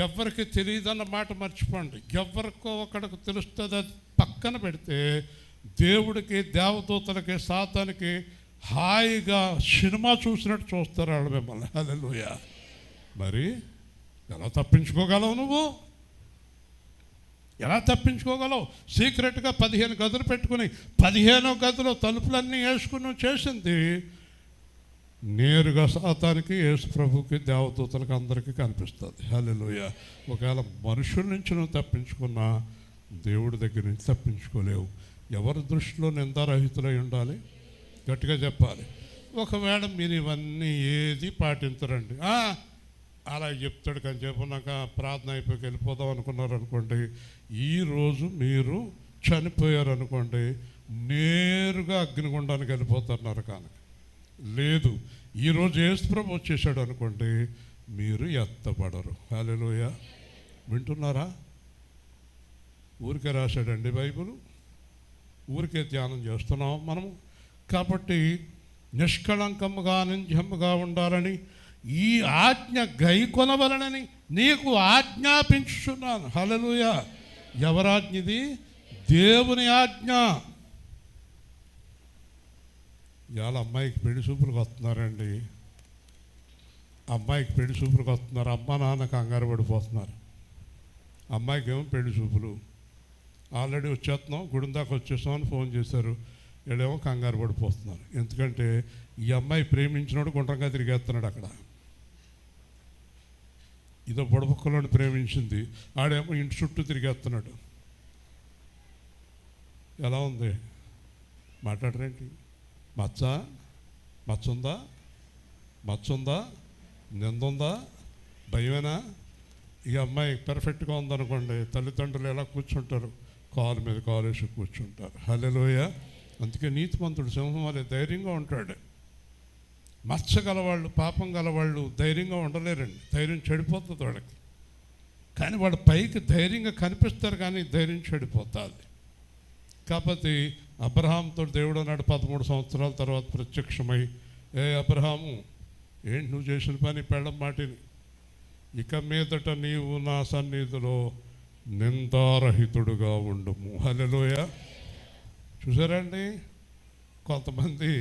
ఎవరికి తెలియదన్న మాట మర్చిపోండి. ఎవరికో ఒకడికి తెలుస్తుంది, అది పక్కన పెడితే దేవుడికి, దేవదూతలకి, సాతానికి హాయిగా సినిమా చూసినట్టు చూస్తారు వాళ్ళు మిమ్మల్ని. హల్లెలూయా. మరి ఎలా తప్పించుకోగలవు నువ్వు? ఎలా తప్పించుకోగలవు? సీక్రెట్గా 15 గదులు పెట్టుకుని 15వ గదిలో తలుపులన్నీ వేసుకుని నువ్వు చేసింది నేరుగా సాతానికి, యేసు ప్రభుకి, దేవదూతలకు అందరికీ కనిపిస్తుంది. హల్లెలూయా. ఒకవేళ మనుషుల నుంచి నువ్వు తప్పించుకున్నా దేవుడి దగ్గర నుంచి తప్పించుకోలేవు. ఎవరి దృష్టిలో నిందారహితులై ఉండాలి? గట్టిగా చెప్పాలి. ఒకవేళ మీరు ఇవన్నీ ఏది పాటించరండి, అలా చెప్తాడు కానీ చెప్పినాక ప్రార్థన అయిపోయి వెళ్ళిపోదాం అనుకున్నారు అనుకోండి, ఈరోజు మీరు చనిపోయారు అనుకోండి, నేరుగా అగ్నిగుండానికి వెళ్ళిపోతున్నారు. కానీ లేదు, ఈరోజు యేసు ప్రభు వచ్చేసాడు అనుకోండి, మీరు ఎత్తపడరు. హల్లెలూయా. వింటున్నారా? ఊరికే రాశాడండి బైబిల్. ఊరికే ధ్యానం చేస్తున్నాం మనము. కాబట్టి నిష్కళంకముగా నింద్యముగా ఉండాలని ఈ ఆజ్ఞ గైకొనవలనని నీకు ఆజ్ఞాపించుచున్నాను. హల్లెలూయా. ఎవరాజ్ఞ ఇది? దేవుని ఆజ్ఞ. ఇవాళ అమ్మాయికి పెళ్లి చూపులకు వస్తున్నారండి. అమ్మాయికి పెళ్లి చూపులకు వస్తున్నారు. అమ్మ నాన్న కంగారు పడిపోతున్నారు. అమ్మాయికి ఏమో పెళ్లి చూపులు, ఆల్రెడీ వచ్చేస్తున్నాం, గుడి దాకా వచ్చేస్తామని ఫోన్ చేశారు. వీళ్ళేమో కంగారు పడిపోతున్నారు. ఎందుకంటే ఈ అమ్మాయి ప్రేమించినోడు గుండ్రంగా తిరిగేస్తున్నాడు అక్కడ. ఇదో బుడపక్కలోని ప్రేమించింది, ఆడేమో ఇంటి చుట్టూ తిరిగేస్తున్నాడు. ఎలా ఉంది? మాట్లాడరేంటి? మచ్చ ఉందా? నిందుందా? భయమేనా? ఈ అమ్మాయి పెర్ఫెక్ట్గా ఉందనుకోండి, తల్లిదండ్రులు ఎలా కూర్చుంటారు? కాలు మీద కాలు వేసి కూర్చుంటారు. హల్లెలూయా. అందుకే నీతిమంతుడు సింహం వలె ధైర్యంగా ఉంటాడు. మచ్చ గలవాళ్ళు, పాపం గలవాళ్ళు ధైర్యంగా ఉండలేరండి. ధైర్యం చెడిపోతుంది వాళ్ళకి. కానీ వాళ్ళ పైకి ధైర్యంగా కనిపిస్తారు, కానీ ధైర్యం చెడిపోతుంది. కాబట్టి అబ్రహాంతో దేవుడు అన్నాడు 13 సంవత్సరాల తర్వాత ప్రత్యక్షమై, ఏ అబ్రహాము, ఏంటి నువ్వు చేసిన పని? పెళ్ళం మాటిని. ఇక మీదట నీవు నా సన్నిధిలో నిందారహితుడుగా ఉండుము. హల్లెలూయా. చూసారండి, కొంతమంది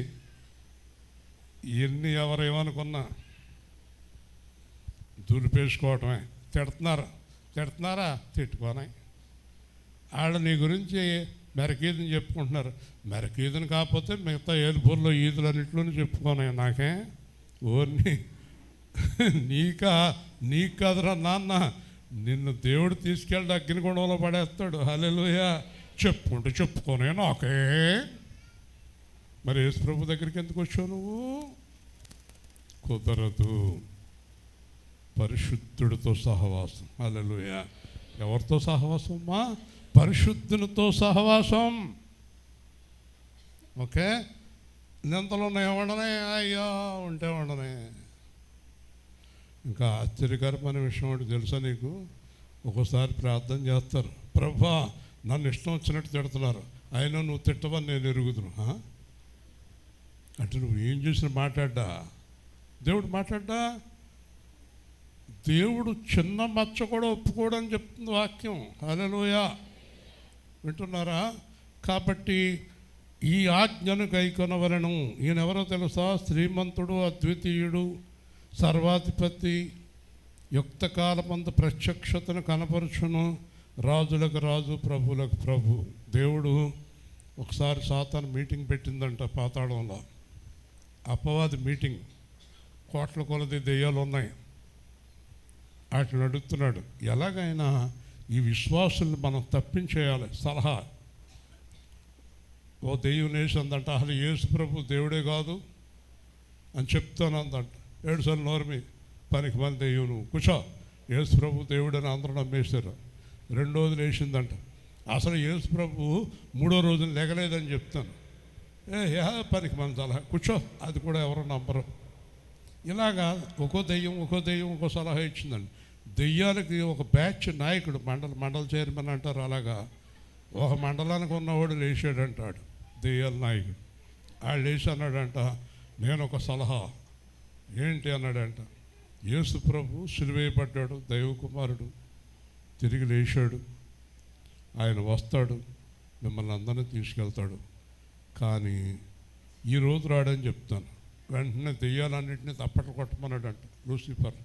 ఎవరేమనుకున్నా దులిపేసుకోవటమే. తిడుతున్నారా? తిట్టుకోనే. వాళ్ళు నీ గురించి మెరకీదని చెప్పుకుంటున్నారు. మెరకీదని కాకపోతే మిగతా ఏలుపూర్లో ఈదులన్నింటిలోనూ చెప్పుకోనే. నాకే ఓర్ని నీకు కాదురా నాన్న, నిన్ను దేవుడు తీసుకెళ్ళి అగ్నిగుండంలో పడేస్తాడు. హల్లెలూయా. చెప్పుకోనే నాకే. మరి యేసు ప్రభు దగ్గరికి ఎందుకు వచ్చావు నువ్వు? కుదరదు. పరిశుద్ధుడితో సహవాసం. హల్లెలూయా. ఎవరితో సహవాసం అమ్మా? పరిశుద్ధునితో సహవాసం. ఓకే. నింతలు ఉన్నాయి ఉండనే, అయ్యో ఉంటే ఉండనే. ఇంకా ఆశ్చర్యకరమైన విషయం ఒకటి తెలుసా నీకు? ఒక్కోసారి ప్రార్థన చేస్తారు, ప్రభువా నన్ను ఇష్టం వచ్చినట్టు తిడుతున్నారు, అయినా నువ్వు తిట్టవని నేను ఎరుగుదును. అంటే నువ్వు ఏం చేసిన మాట్లాడ్డా? దేవుడు మాట్లాడ్డా? దేవుడు చిన్న మచ్చ కూడా ఒప్పుకోడని చెప్తుంది వాక్యం. హల్లెలూయా. వింటున్నారా? కాబట్టి ఈ ఆజ్ఞను గైకొనవలెను. ఈయన ఎవరో తెలుసా? శ్రీమంతుడు, అద్వితీయుడు, సర్వాధిపతి, యుక్తకాలమందు ప్రత్యక్షతను కనపరుచును, రాజులకు రాజు, ప్రభువులకు ప్రభు. దేవుడు ఒకసారి సాతాను మీటింగ్ పెట్టిందంట పాతాళంలో. అపవాది మీటింగ్. కోట్ల కొలది దెయ్యాలు ఉన్నాయి. వాటిని అడుగుతున్నాడు, ఎలాగైనా ఈ విశ్వాసుల్ని మనం తప్పించేయాలి. సలహా. ఓ దెయ్యం వేసిందంట, అసలు యేసు ప్రభు దేవుడే కాదు అని చెప్తాను అందంట. 7 సార్లు నోర్మి, పనికి మంది దెయ్యం నువ్వు కూర్చో, యేసు ప్రభు దేవుడని అందరూ నమ్మేశారు. 2 రోజులు వేసిందంట, అసలు యేసు ప్రభు 3వ రోజున లెగలేదని చెప్తాను. పనికి మంది సలహా, కూర్చో, అది కూడా ఎవరు నమ్మరు. ఇలాగా ఒక్కో దెయ్యం ఒక్కో సలహా ఇచ్చిందండి. దెయ్యాలకి ఒక బ్యాచ్ నాయకుడు, మండల చైర్మన్ అంటారు, అలాగా ఒక మండలానికి ఉన్నవాడు లేచాడంటాడు దెయ్యాల నాయకుడు. వాళ్ళు లేచి అన్నాడంట, నేను ఒక సలహా. ఏంటి అన్నాడంట, యేసు ప్రభు సిలువేయబడ్డాడు, దైవకుమారుడు, తిరిగి లేచాడు, ఆయన వస్తాడు, మిమ్మల్ని అందరినీ తీసుకెళ్తాడు, కానీ ఈరోజు రాడని చెప్తాను. వెంటనే దెయ్యాలన్నింటినీ తప్పట్లు కొట్టమన్నాడంట లూసిఫర్.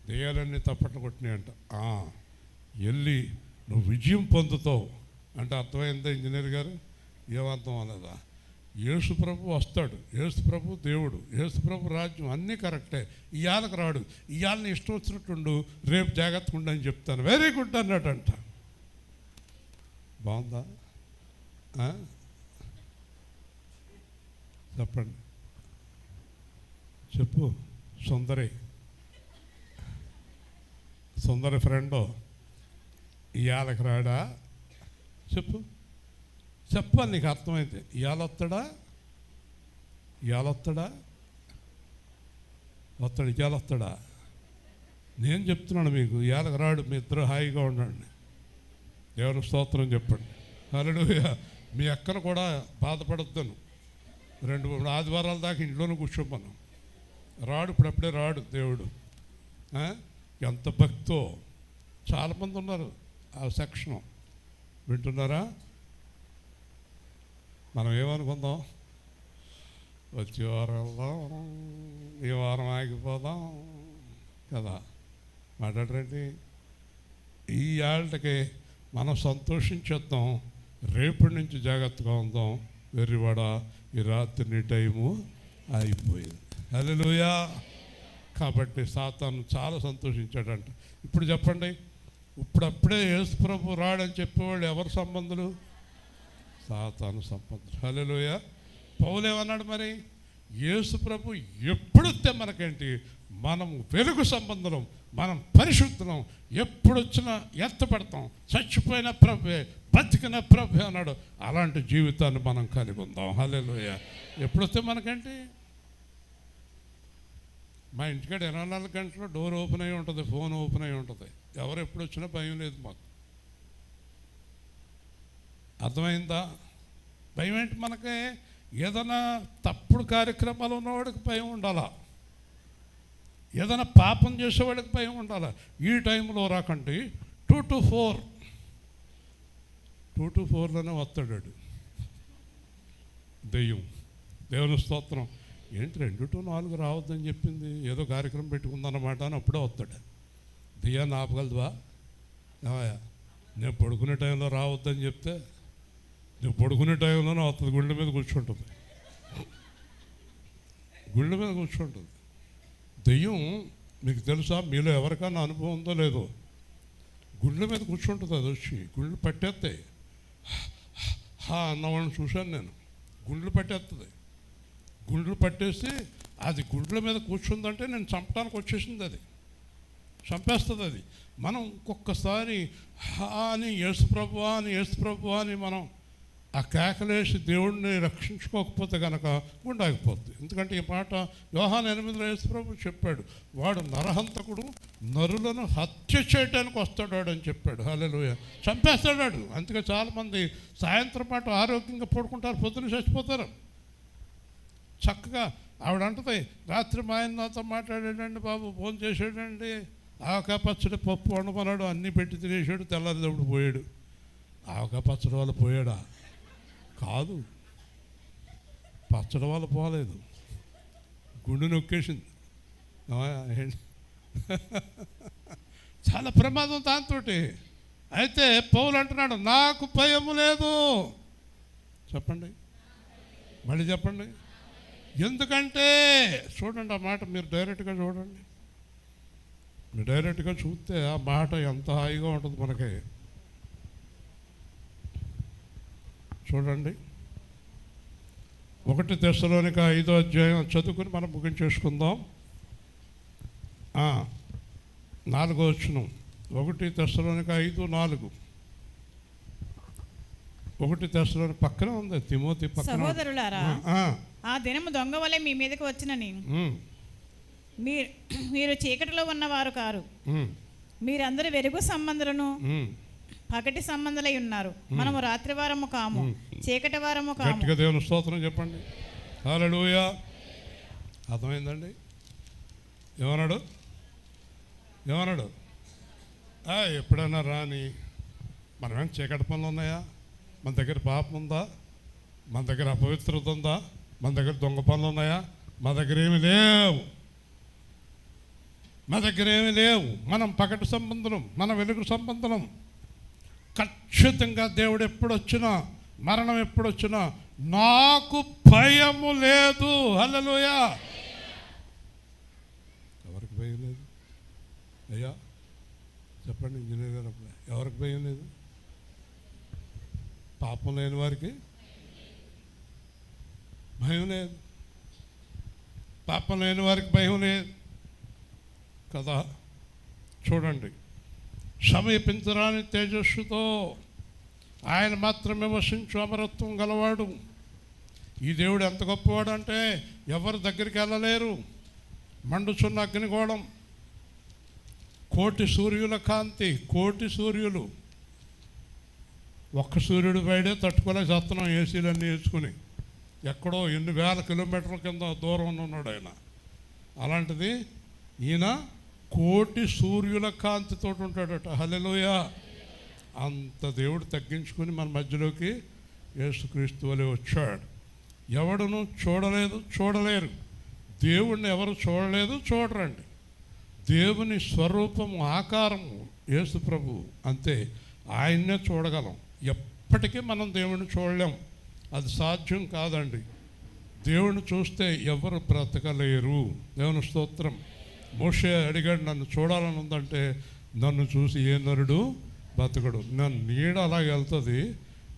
దెయ్యాలన్నీ తప్పట్లు కొట్టినాయంట. వెళ్ళి నువ్వు విజయం పొందుతావు అంటే అర్థమైందా ఇంజనీర్ గారు? ఏమర్థం అన్నదా? యేసు ప్రభు వస్తాడు, యేసు ప్రభు దేవుడు, యేసు ప్రభు రాజ్యం అన్నీ కరెక్టే. ఇవాళకి రాడు, ఇవాళని ఇష్టం వచ్చినట్టుండు, రేపు జాగ్రత్తగా ఉండని చెప్తాను. వెరీ గుడ్ అన్నాడంట. బాగుందా? చెప్పండి, చెప్పు. సుందరి ఫ్రెండు ఇవాళకి రాడా? చెప్పాలి, నీకు అర్థమైతే. ఇవాళ వస్తాడా? ఇవాళ వస్తాడా? నేను చెప్తున్నాను మీకు, ఇవాళకి రాడు. మీ ఇద్దరు హాయిగా ఉండండి. దేవుని స్తోత్రం చెప్పండి. హల్లెలూయా. మీ అక్కను కూడా బాధపడొద్దాను. 2-3 ఆదివారాల దాకా ఇంట్లోనే కూర్చోమను. రాడు, ఇప్పుడప్పుడే రాడు దేవుడు. ఎంత భక్తో చాలామంది ఉన్నారు ఆ సెక్షను. వింటున్నారా? మనం ఏమనుకుందాం, వచ్చే వారం వెళ్దాం, ఈ వారం ఆగిపోదాం కదా, మాట్లాడరండి. ఈ ఏళ్ళకి మనం సంతోషించేద్దాం, రేపటి నుంచి జాగ్రత్తగా ఉందాం. వెర్రివాడ, ఈ రాత్రి నీ టైము అయిపోయింది. హల్లెలూయా. కాబట్టి సాతాను చాలా సంతోషించాడంట. ఇప్పుడు చెప్పండి, ఇప్పుడప్పుడే యేసు ప్రభు రాడని చెప్పేవాళ్ళు ఎవరు సంబంధులు? సాతాను సంబంధులు. హల్లెలూయా. పౌలేమన్నాడు మరి, యేసు ప్రభు ఎప్పుడొస్తే మనకేంటి, మనం వెలుగు సంబంధం, మనం పరిశుద్ధం, ఎప్పుడొచ్చినా ఎత్తపడతాం. చచ్చిపోయిన ప్రభువే, బతికిన ప్రభు అన్నాడు. అలాంటి జీవితాన్ని మనం కలిగి ఉందాం. హల్లెలూయా. ఎప్పుడొస్తే మనకేంటి, మా ఇంటికాడ 24 గంటలు డోర్ ఓపెన్ అయి ఉంటుంది, ఫోన్ ఓపెన్ అయి ఉంటుంది. ఎవరు ఎప్పుడు వచ్చినా భయం లేదు మాకు. అర్థమైందా? భయం ఏంటి మనకి? ఏదైనా తప్పుడు కార్యక్రమాలు ఉన్నవాడికి భయం ఉండాలా, ఏదైనా పాపం చేసేవాడికి భయం ఉండాలా. ఈ టైంలో రాకండి. 2 to 4లోనే వస్తాడు దెయ్యం. దేవుని స్తోత్రం. ఏంటి 2 to 4 రావద్దని చెప్పింది, ఏదో కార్యక్రమం పెట్టుకుందన్నమాట అని అప్పుడే వస్తాడు. దెయ్యాన్ని ఆపగలదువా? నేను పడుకునే టైంలో రావద్దని చెప్తే నువ్వు పడుకునే టైంలోనే వస్తుంది. గుండె మీద కూర్చుంటుంది, గుండె మీద కూర్చుంటుంది దెయ్యం. మీకు తెలుసా, మీలో ఎవరికైనా అనుభవం ఉందో లేదో, గుండె మీద కూర్చుంటుంది. అది వచ్చి గుండెలు పట్టేస్తాయి. అన్నవాళ్ళని చూశాను నేను. గుండెలు పట్టేస్తుంది. గుండెలు పట్టేసి అది గుండెల మీద కూర్చుందంటే నేను చంపడానికి వచ్చేసింది. అది చంపేస్తుంది. అది మనం ఇంకొకసారి అని యేసు ప్రభువా అని మనం ఆ కేకలేసి దేవుడిని రక్షించుకోకపోతే కనుక గుండాగిపోద్ది. ఎందుకంటే ఈ మాట యోహాను 8లో యేసు ప్రభు చెప్పాడు, వాడు నరహంతకుడు, నరులను హత్య చేయడానికి వస్తాడు అని చెప్పాడు. హల్లెలూయా. చంపేస్తాడు. అందుకే చాలామంది సాయంత్రం పాటు ఆరోగ్యంగా పడుకుంటారు, పొద్దున చచ్చిపోతారు. చక్కగా ఆవిడ అంటది, రాత్రి మా ఆయన నాతో మాట్లాడాడండి బాబు, ఫోన్ చేసాడండి, ఆవకాయ పచ్చడి పప్పు వండమన్నాడు, అన్నీ పెట్టి తినేసాడు, తెల్లారిదప్పుడు పోయాడు. ఆవకాయ పచ్చడి వల్ల పోయాడా? కాదు, పచ్చడి వల్ల పోలేదు, గుండె నొక్కేసింది. చాలా ప్రమాదం దాంతో. అయితే పౌలు అంటున్నాడు, నాకు భయము లేదు. చెప్పండి, మళ్ళీ చెప్పండి. ఎందుకంటే చూడండి, ఆ మాట మీరు డైరెక్ట్గా చూడండి. మీరు డైరెక్ట్గా చూస్తే ఆ మాట ఎంత హాయిగా ఉంటుంది మనకి. చూడండి, 1 తెస్సలోనిక 5వ అధ్యాయం చదువుకుని మనం ముగించేసుకుందాం. 4వ వచనం. 1 తెస్సలోనిక 5:4. 1 తెస్సలోనిక పక్కనే ఉంది, తిమోతి పక్కన. సహోదరులారా, ఆ దినము దొంగ వలె మీ మీదకి వచ్చినని మీరు చీకటిలో ఉన్నవారు కారు, మీరందరూ వెలుగు సంబంధులను పగటి సంబంధులై ఉన్నారు. మనము రాత్రి వారము కాము, చీకటి వారము కాము. గట్టిగా దేవుని స్తోత్రం చెప్పండి. హల్లెలూయా. అర్థమైందండి? ఏమన్నాడు? ఎప్పుడైనా రాని, మనమేం చీకటి పనులు ఉన్నాయా? మన దగ్గర పాపం ఉందా? మన దగ్గర అపవిత్రత ఉందా? మన దగ్గర దొంగ పనులు ఉన్నాయా? మన దగ్గర ఏమి లేవు. మనం పగటి సంబంధం, మన వెలుగు సంబంధం. ఖచ్చితంగా దేవుడు ఎప్పుడొచ్చినా, మరణం ఎప్పుడొచ్చినా నాకు భయము లేదు. హల్లెలూయా. ఎవరికి భయం లేదు? అయ్యా చెప్పండి, ఇంజనీర్ గారు, ఎవరికి భయం లేదు? పాపం లేని వారికి భయం లేదు. పాపం లేని వారికి భయం లేదు కదా. చూడండి, సమీపించరాని తేజస్సుతో ఆయన మాత్రమే వసించు అమరత్వం గలవాడు. ఈ దేవుడు ఎంత గొప్పవాడు అంటే ఎవరి దగ్గరికి వెళ్ళలేరు. మండుచున్న అగ్నిగోళం, 1,000,000 సూర్యుల కాంతి, 1,000,000 సూర్యులు, ఒక్క సూర్యుడు బయటే తట్టుకోలేక చేస్తున్నాం ఏసీలన్నీ వేసుకుని. ఎక్కడో ఎన్ని వేల కిలోమీటర్ల కింద దూరం ఉన్నాడు ఆయన. అలాంటిది ఈయన కోటి సూర్యుల కాంతితో ఉంటాడట. హల్లెలూయా. అంత దేవుడు తగ్గించుకుని మన మధ్యలోకి యేసుక్రీస్తు వలె వచ్చాడు. ఎవడును చూడలేదు, చూడలేరు. దేవుణ్ణి ఎవరు చూడలేదు, చూడరండి. దేవుని స్వరూపము, ఆకారము యేసు ప్రభు, అంతే. ఆయన్నే చూడగలం. ఎప్పటికీ మనం దేవుణ్ణి చూడలేం, అది సాధ్యం కాదండి. దేవుణ్ణి చూస్తే ఎవరు బ్రతకలేరు. దేవుని స్తోత్రం. మోషే అడిగాడు, నన్ను చూడాలని ఉందంటే, నన్ను చూసి ఏ నరుడు బ్రతకడు. నా నీడ అలాగే వెళ్తుంది.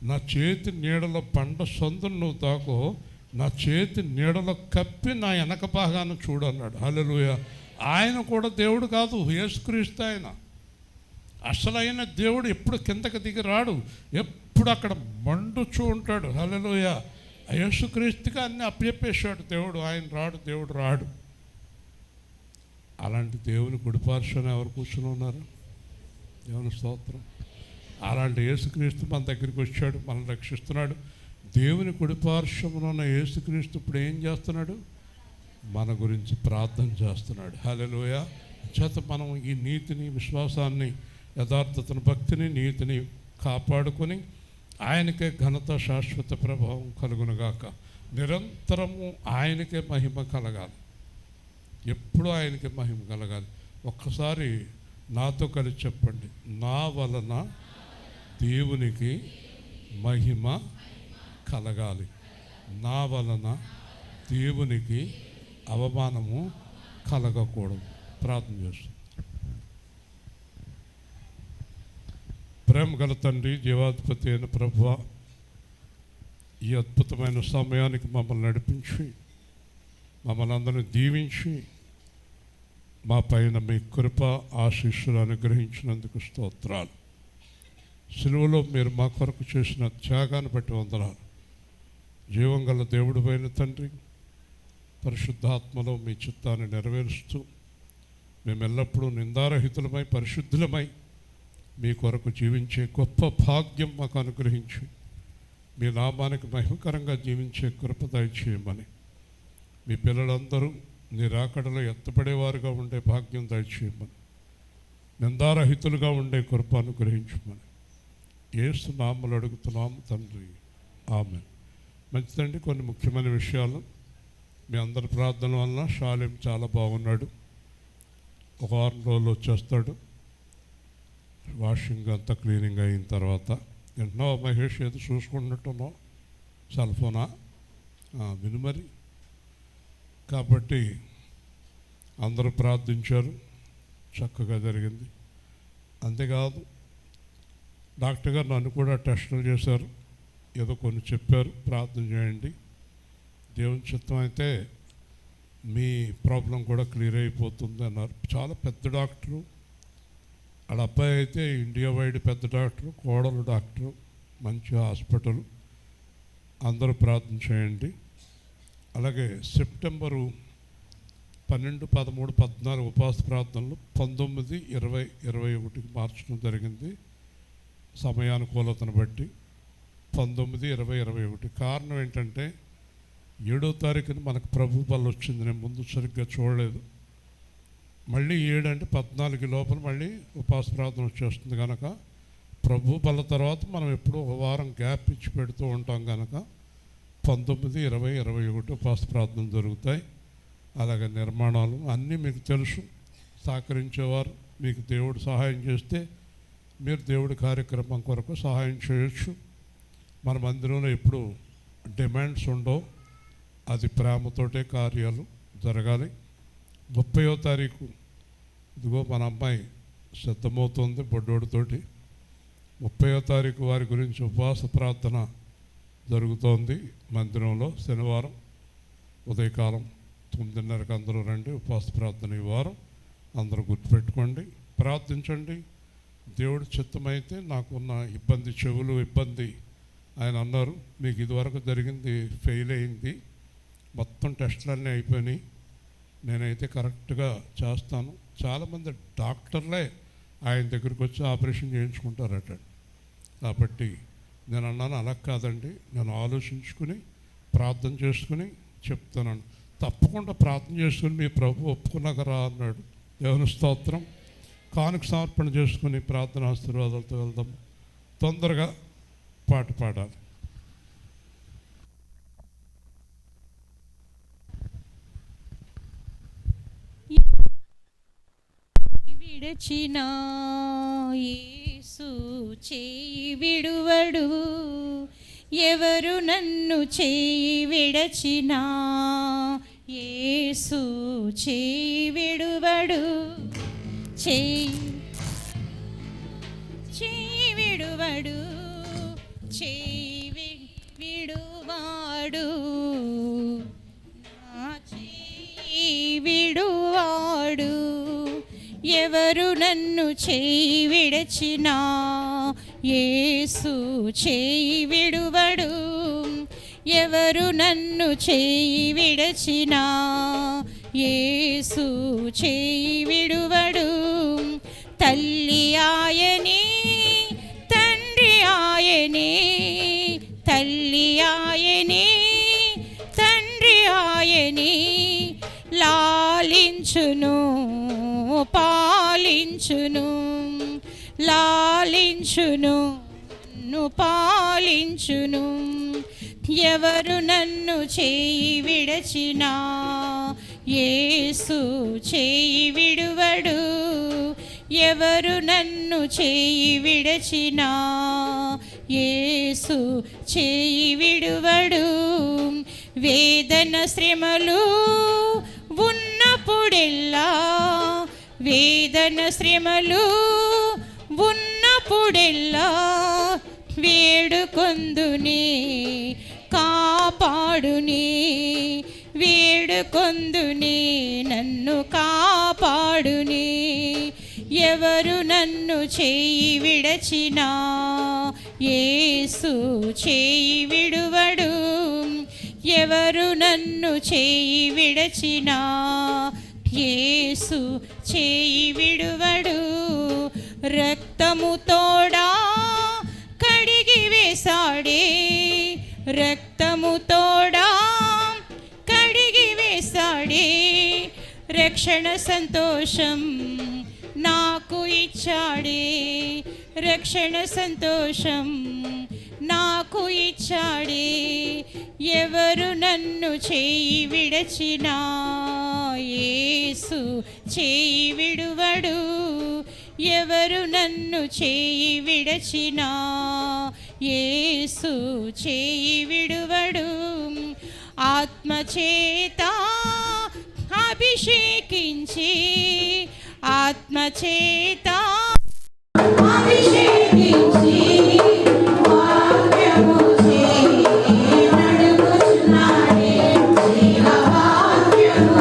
నా చేతి నీడలో బండ సందును నువ్వు తాకో, నా చేతి నీడలో కప్పి నా వెనక భాగాన్ని చూడు అన్నాడు. హల్లెలూయా. ఆయన కూడా దేవుడు కాదు, యేసుక్రీస్తు ఆయన. అసలైన దేవుడు ఎప్పుడు కిందకి దిగి రాడు, ఎప్పుడు అక్కడ మండుచూ ఉంటాడు. హల్లెలూయా. యేసుక్రీస్తుకి అన్నీ అప్పచెప్పేశాడు దేవుడు. ఆయన రాడు, దేవుడు రాడు. అలాంటి దేవుని కుడిపార్శ్వన ఎవరు కూర్చుని ఉన్నారు? దేవుని స్తోత్రం. అలాంటి యేసుక్రీస్తు మన దగ్గరికి వచ్చాడు, మనల్ని రక్షిస్తున్నాడు. దేవుని కుడిపార్శ్వమున ఉన్న యేసుక్రీస్తు ఇప్పుడు ఏం చేస్తున్నాడు? మన గురించి ప్రార్థన చేస్తున్నాడు. హల్లెలూయా. చేత మనం ఈ నీతిని, విశ్వాసాన్ని, యథార్థతను, భక్తిని, నీతిని కాపాడుకొని ఆయనకే ఘనత, శాశ్వత ప్రభావం కలుగునుగాక. నిరంతరము ఆయనకే మహిమ కలగాలి. ఎప్పుడు ఆయనకే మహిమ కలగాలి. ఒక్కసారి నాతో కలిసి చెప్పండి, నా వలన దేవునికి మహిమ కలగాలి. నా వలన దేవునికి అవమానము కలగకూడదు. ప్రార్థన చేస్తాం. ప్రేమ గల తండ్రి, జీవాధిపతి అయిన ప్రభువా, ఈ అద్భుతమైన సమయానికి మమ్మల్ని నడిపించి, మమ్మల్ని అందరినీ దీవించి, మా పైన మీ కృప, ఆశీస్సులు అనుగ్రహించినందుకు స్తోత్రాలు. సిలువలో మీరు మా కొరకు చేసిన త్యాగాన్ని బట్టి వందనాలు. జీవం గల దేవుడు పైన తండ్రి, పరిశుద్ధాత్మలో మీ చిత్తాన్ని నెరవేరుస్తూ మేము ఎల్లప్పుడూ నిందారహితులమై, పరిశుద్ధులమై మీ కొరకు జీవించే గొప్ప భాగ్యం మాకు అనుగ్రహించి, మీ నామానికి మహిమకరంగా జీవించే కృప దయచేయమని, మీ పిల్లలందరూ నీ రాకడలో ఎత్తపడేవారుగా ఉండే భాగ్యం దయచేయమని, నిందారహితులుగా ఉండే కృప అనుగ్రహించమని యేసు నామములో అడుగుతున్నాము తండ్రి. ఆమేన్. మంచిదండి. కొన్ని ముఖ్యమైన విషయాలు. మీ అందరి ప్రార్థన వలన షాలేం చాలా బాగున్నాడు. ఒక వారం రోజులు వచ్చేస్తాడు. వాషింగ్ అంతా క్లీనింగ్ అయిన తర్వాత. వింటున్నావు మహేష్? ఏదో చూసుకుంటున్నావు సెల్ ఫోనా? విను మరి. కాబట్టి అందరూ ప్రార్థించారు, చక్కగా జరిగింది. అంతేకాదు, డాక్టర్ గారు నన్ను కూడా టెస్టులు చేశారు, ఏదో కొన్ని చెప్పారు, ప్రార్థన చేయండి. దేవుని చిత్తం అయితే మీ ప్రాబ్లం కూడా క్లియర్ అయిపోతుంది అన్నారు. చాలా పెద్ద డాక్టరు. వాళ్ళ అబ్బాయి అయితే ఇండియా వైడ్ పెద్ద డాక్టరు, కోడలు డాక్టరు, మంచి హాస్పిటల్. అందరూ ప్రార్థన చేయండి. అలాగే సెప్టెంబరు 12, 13, 14 ఉపవాస ప్రార్థనలు 19, 20, 21 మార్చడం జరిగింది సమయానుకూలతను బట్టి. 19, 20, 21. కారణం ఏంటంటే 7వ తారీఖున మనకు ప్రభు బల్ల వచ్చింది. నేను ముందు సరిగ్గా చూడలేదు. మళ్ళీ 7 అంటే 14 లోపల మళ్ళీ ఉపవాస ప్రార్థన వచ్చేస్తుంది కనుక, ప్రభు బల్ల తర్వాత మనం ఎప్పుడూ ఒక వారం గ్యాప్ ఇచ్చి పెడుతూ ఉంటాం కనుక 19, 20, 21 ఉపవాస ప్రార్థనలు జరుగుతాయి. అలాగే నిర్మాణాలు అన్నీ మీకు తెలుసు. సహకరించేవారు, మీకు దేవుడు సహాయం చేస్తే మీరు దేవుడి కార్యక్రమం కొరకు సహాయం చేయొచ్చు. మన మందిరంలో ఎప్పుడు డిమాండ్స్ ఉండవు, అది ప్రేమతోటే కార్యాలు జరగాలి. 30వ తారీఖు ఇదిగో మన అమ్మాయి సిద్ధమవుతుంది బొడ్డోడితోటి. 30వ తారీఖు వారి గురించి ఉపవాస ప్రార్థన జరుగుతోంది మందిరంలో. శనివారం ఉదయకాలం 9:30కి అందరూ రండి. ఉపవాస ప్రార్థన ఈ వారం అందరూ గుర్తుపెట్టుకోండి, ప్రార్థించండి. దేవుడి చిత్తమైతే నాకున్న ఇబ్బంది, చెవులు ఇబ్బంది, ఆయన అన్నారు మీకు ఇదివరకు జరిగింది ఫెయిల్ అయింది, మొత్తం టెస్టులన్నీ అయిపోయినాయి, నేనైతే కరెక్ట్గా చేస్తాను. చాలామంది డాక్టర్లే ఆయన దగ్గరికి వచ్చి ఆపరేషన్ చేయించుకుంటారట. కాబట్టి నేను అన్నాను, అలా కాదండి, నేను ఆలోచించుకుని ప్రార్థన చేసుకుని చెప్తాను. తప్పకుండా ప్రార్థన చేసుకుని మీ ప్రభు ఒప్పుకున్నాకరా అన్నాడు. దేవుని స్తోత్రం. కానుక సమర్పణ చేసుకుని ప్రార్థన ఆశీర్వాదాలతో వెళ్దాం. తొందరగా పాట పాడాలి. విడచిన యేసు చేయి విడువడు, ఎవరు నన్ను చేయి విడచినా యేసు చేయి విడువడు. చేయి విడువడు, చేయి విడువాడు, నా చేయి విడువాడు. ఎవరు నన్ను చేయి విడచినా యేసు చేయి విడువడు, ఎవరు నన్ను చేయి విడచినా యేసు చేయి విడువడు. తల్లి ఆయనే, తండ్రి ఆయనే, తల్లి ఆయనే, తండ్రి ఆయనే, లాలించును పాలించును, లాలించును పాలించును. ఎవరు నన్ను చేయి విడచినా యేసు చేయి విడువడు, ఎవరు నన్ను చేయి విడచినా యేసు చేయి విడువడు. వేదన శ్రమలు ఉన్నప్పుడెల్లా, వేదన శ్రమలు ఉన్నప్పుడెల్లా వేడుకొందునే కాపాడునే, వేడుకొందునే నన్ను కాపాడునే. ఎవరు నన్ను చేయి విడచినా యేసు చేయి విడువడు, ఎవరు నన్ను చేయి విడచినా యేసు చేయి విడువడు. రక్తము తోడా కడిగి వేశాడే, రక్తము తోడా కడిగి వేశాడే, రక్షణ సంతోషం నాకు ఇచ్చాడే, రక్షణ సంతోషం నాకు ఇచ్చాడే. ఎవరు నన్ను చేయి విడచినా యేసు చేయి విడువడు, ఎవరు నన్ను చేయి విడచినా యేసు చేయి విడువడు. ఆత్మచేత అభిషేకించి, ఆత్మచేత అభిషేకించి వాక్యము నడుపుచున్నాడే, జీవవాక్యము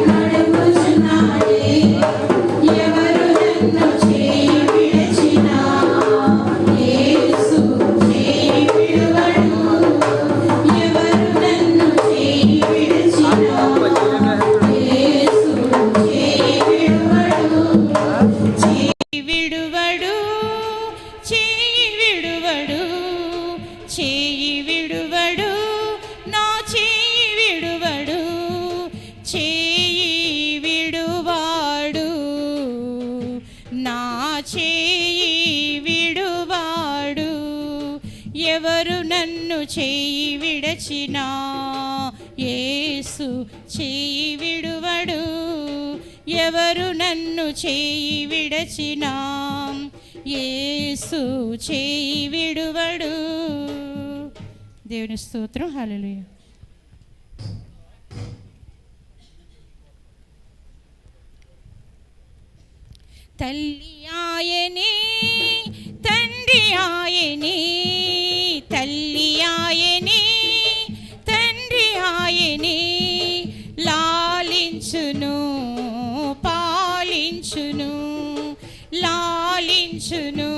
నడుపుచున్నాడే. ఎవరు నన్ను చేయి విడచినా యేసు చేయి విడువడు, ఎవరు నన్ను చేయి విడచినా యేసు చేయి విడువడు. చేయి విడువడు, చేయి విడువడు, చేయి విడువడు, నా చేయి విడువడు, చేయి విడువాడు, నా చేయి విడువాడు. ఎవరు నన్ను చేయి విడచినా యేసు చేయి విడువడు, ఎవరు నన్ను చేయి విడచినా యేసు చేయి విడువడు. దేవుని స్తోత్రం. హల్లెలూయా. తల్లి ఆయనే, తండ్రి ఆయనే, తల్లి ఆయనే, తండ్రి ఆయనే, లాలించును పాలించును, లాలించును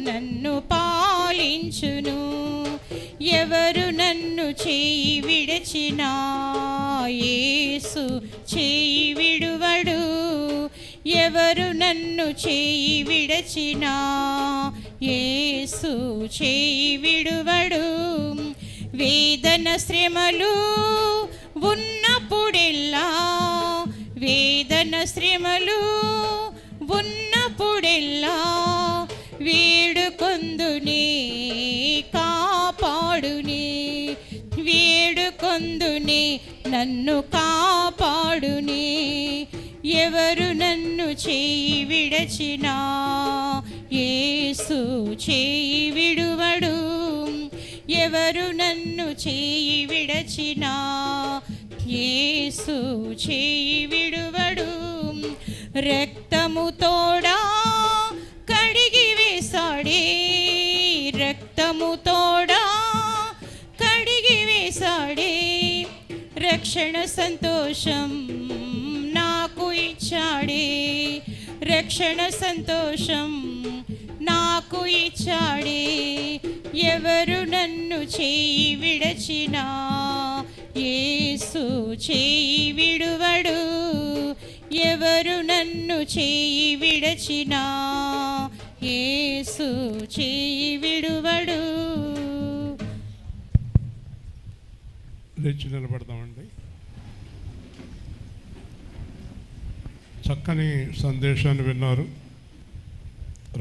నన్ను పాలించును. ఎవరు నన్ను చేయి విడచినా యేసు చేయి విడువడు, ఎవరు నన్ను చేయి విడచినా యేసు చేయి విడువడు. వేదన శ్రమలు ఉన్నప్పుడెల్లా, వేదన శ్రమలు ఉన్నప్పుడెల్లా వేడుకొందునే కాపాడునే, వేడుకొందునే నన్ను కాపాడునే. ఎవరు నన్ను చేయి విడచినా యేసు చేయి విడువడు. ఎవరు నన్ను చేయి విడచినా యేసు చేయి విడువడు. రక్తము తోడా కడిగి వేశాడే, రక్తము తోడా కడిగి వేశాడే. రక్షణ సంతోషం నాకు ఇచ్చాడే, రక్షణ సంతోషం నాకు ఇచ్చాడే. ఎవరు నన్ను చేయి విడచినా యేసు చేయి విడువడు. ఎవరు నన్ను చేయి విడచినా యేసు చేయి విడువడు. లేచి నిలబడదామండి. చక్కని సందేశాన్ని విన్నారు.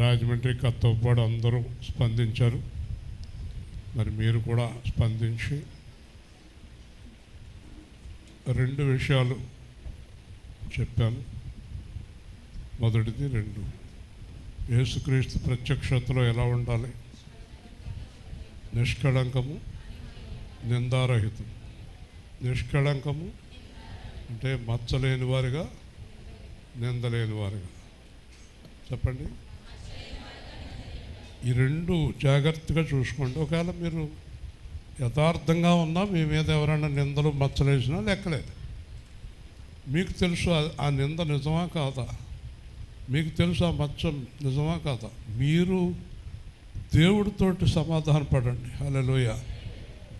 రాజమండ్రి కత్తవపాడు అందరూ స్పందించారు. మరి మీరు కూడా స్పందించి 2 విషయాలు చెప్పాను. మొదటిది 2, యేసుక్రీస్తు ప్రత్యక్షతలో ఎలా ఉండాలి? నిష్కళంకము, నిందారహితం. నిష్కళంకము అంటే మచ్చలేని వారిగా, నిందలేని వారిగా. చెప్పండి. ఈ 2 జాగ్రత్తగా చూసుకోండి. ఒకవేళ మీరు యథార్థంగా ఉన్నా మీ మీద ఎవరైనా నిందలు మచ్చలేసినా లెక్కలేదు. మీకు తెలుసు ఆ నింద నిజమా కాదా, మీకు తెలుసు ఆ మచ్చ నిజమా కాదా. మీరు దేవుడితోటి సమాధాన పడండి. హల్లెలూయా.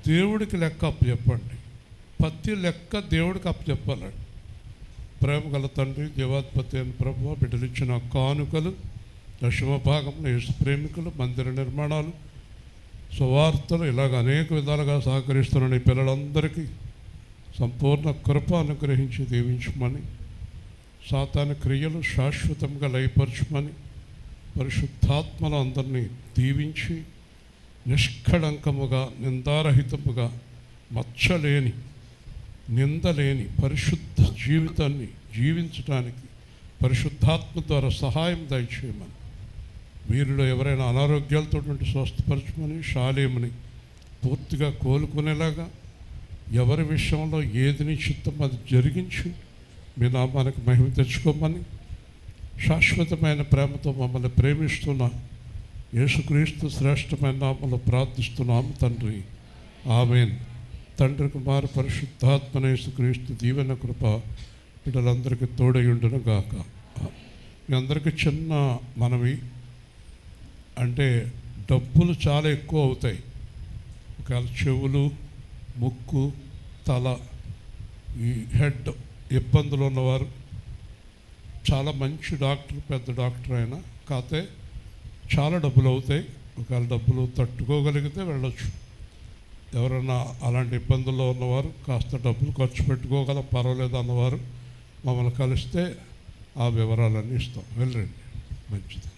దేవుడికి లెక్క అప్పచెప్పండి. ప్రతి లెక్క దేవుడికి అప్పచెప్పాలండి. ప్రేమ గల తండ్రి, దేవాధిపతి అయిన ప్రభువా, బిడ్డలిచ్చిన కానుకలు, దశమ భాగంలో యేసు ప్రేమికులు, మందిర నిర్మాణాలు, సువార్తలు, ఇలాగ అనేక విధాలుగా సహకరిస్తున్న ఈ పిల్లలందరికీ సంపూర్ణ కృప అనుగ్రహించి దీవించమని, సాతాను క్రియలు శాశ్వతంగా లయపరచమని, పరిశుద్ధాత్మలు అందరినీ దీవించి నిష్కళంకముగా, నిందారహితముగా, మచ్చలేని, నిందలేని పరిశుద్ధ జీవితాన్ని జీవించడానికి పరిశుద్ధాత్మ ద్వారా సహాయం దయచేయమని, వీరిలో ఎవరైనా అనారోగ్యాలతో స్వస్థపరచమని, శాలేమని పూర్తిగా కోలుకునేలాగా, ఎవరి విషయంలో ఏది నీ చిత్తం అది జరిగించి మీ నామానికి మహిమ తెచ్చుకోమని, శాశ్వతమైన ప్రేమతో మమ్మల్ని ప్రేమిస్తున్న యేసుక్రీస్తు శ్రేష్టమైన నామములో ప్రార్థిస్తున్నాము తండ్రి. ఆమేన్. తండ్రి, కుమార పరిశుద్ధాత్మ యేసుక్రీస్తు దీవెన కృప బిడ్డలందరికీ తోడయుండును గాక. మీ అందరికీ చిన్న మనవి, అంటే డబ్బులు చాలా ఎక్కువ అవుతాయి. ఒకవేళ చెవులు, ముక్కు, తల, ఈ హెడ్ ఇబ్బందులు ఉన్నవారు, చాలా మంచి డాక్టర్, పెద్ద డాక్టర్ అయినా కాకపోతే చాలా డబ్బులు అవుతాయి. ఒకవేళ డబ్బులు తట్టుకోగలిగితే వెళ్ళొచ్చు. ఎవరైనా అలాంటి ఇబ్బందుల్లో ఉన్నవారు, కాస్త డబ్బులు ఖర్చు పెట్టుకోగల పర్వాలేదు అన్నవారు మమ్మల్ని కలిస్తే ఆ వివరాలన్నీ ఇస్తాం. వెళ్ళండి. మంచిది.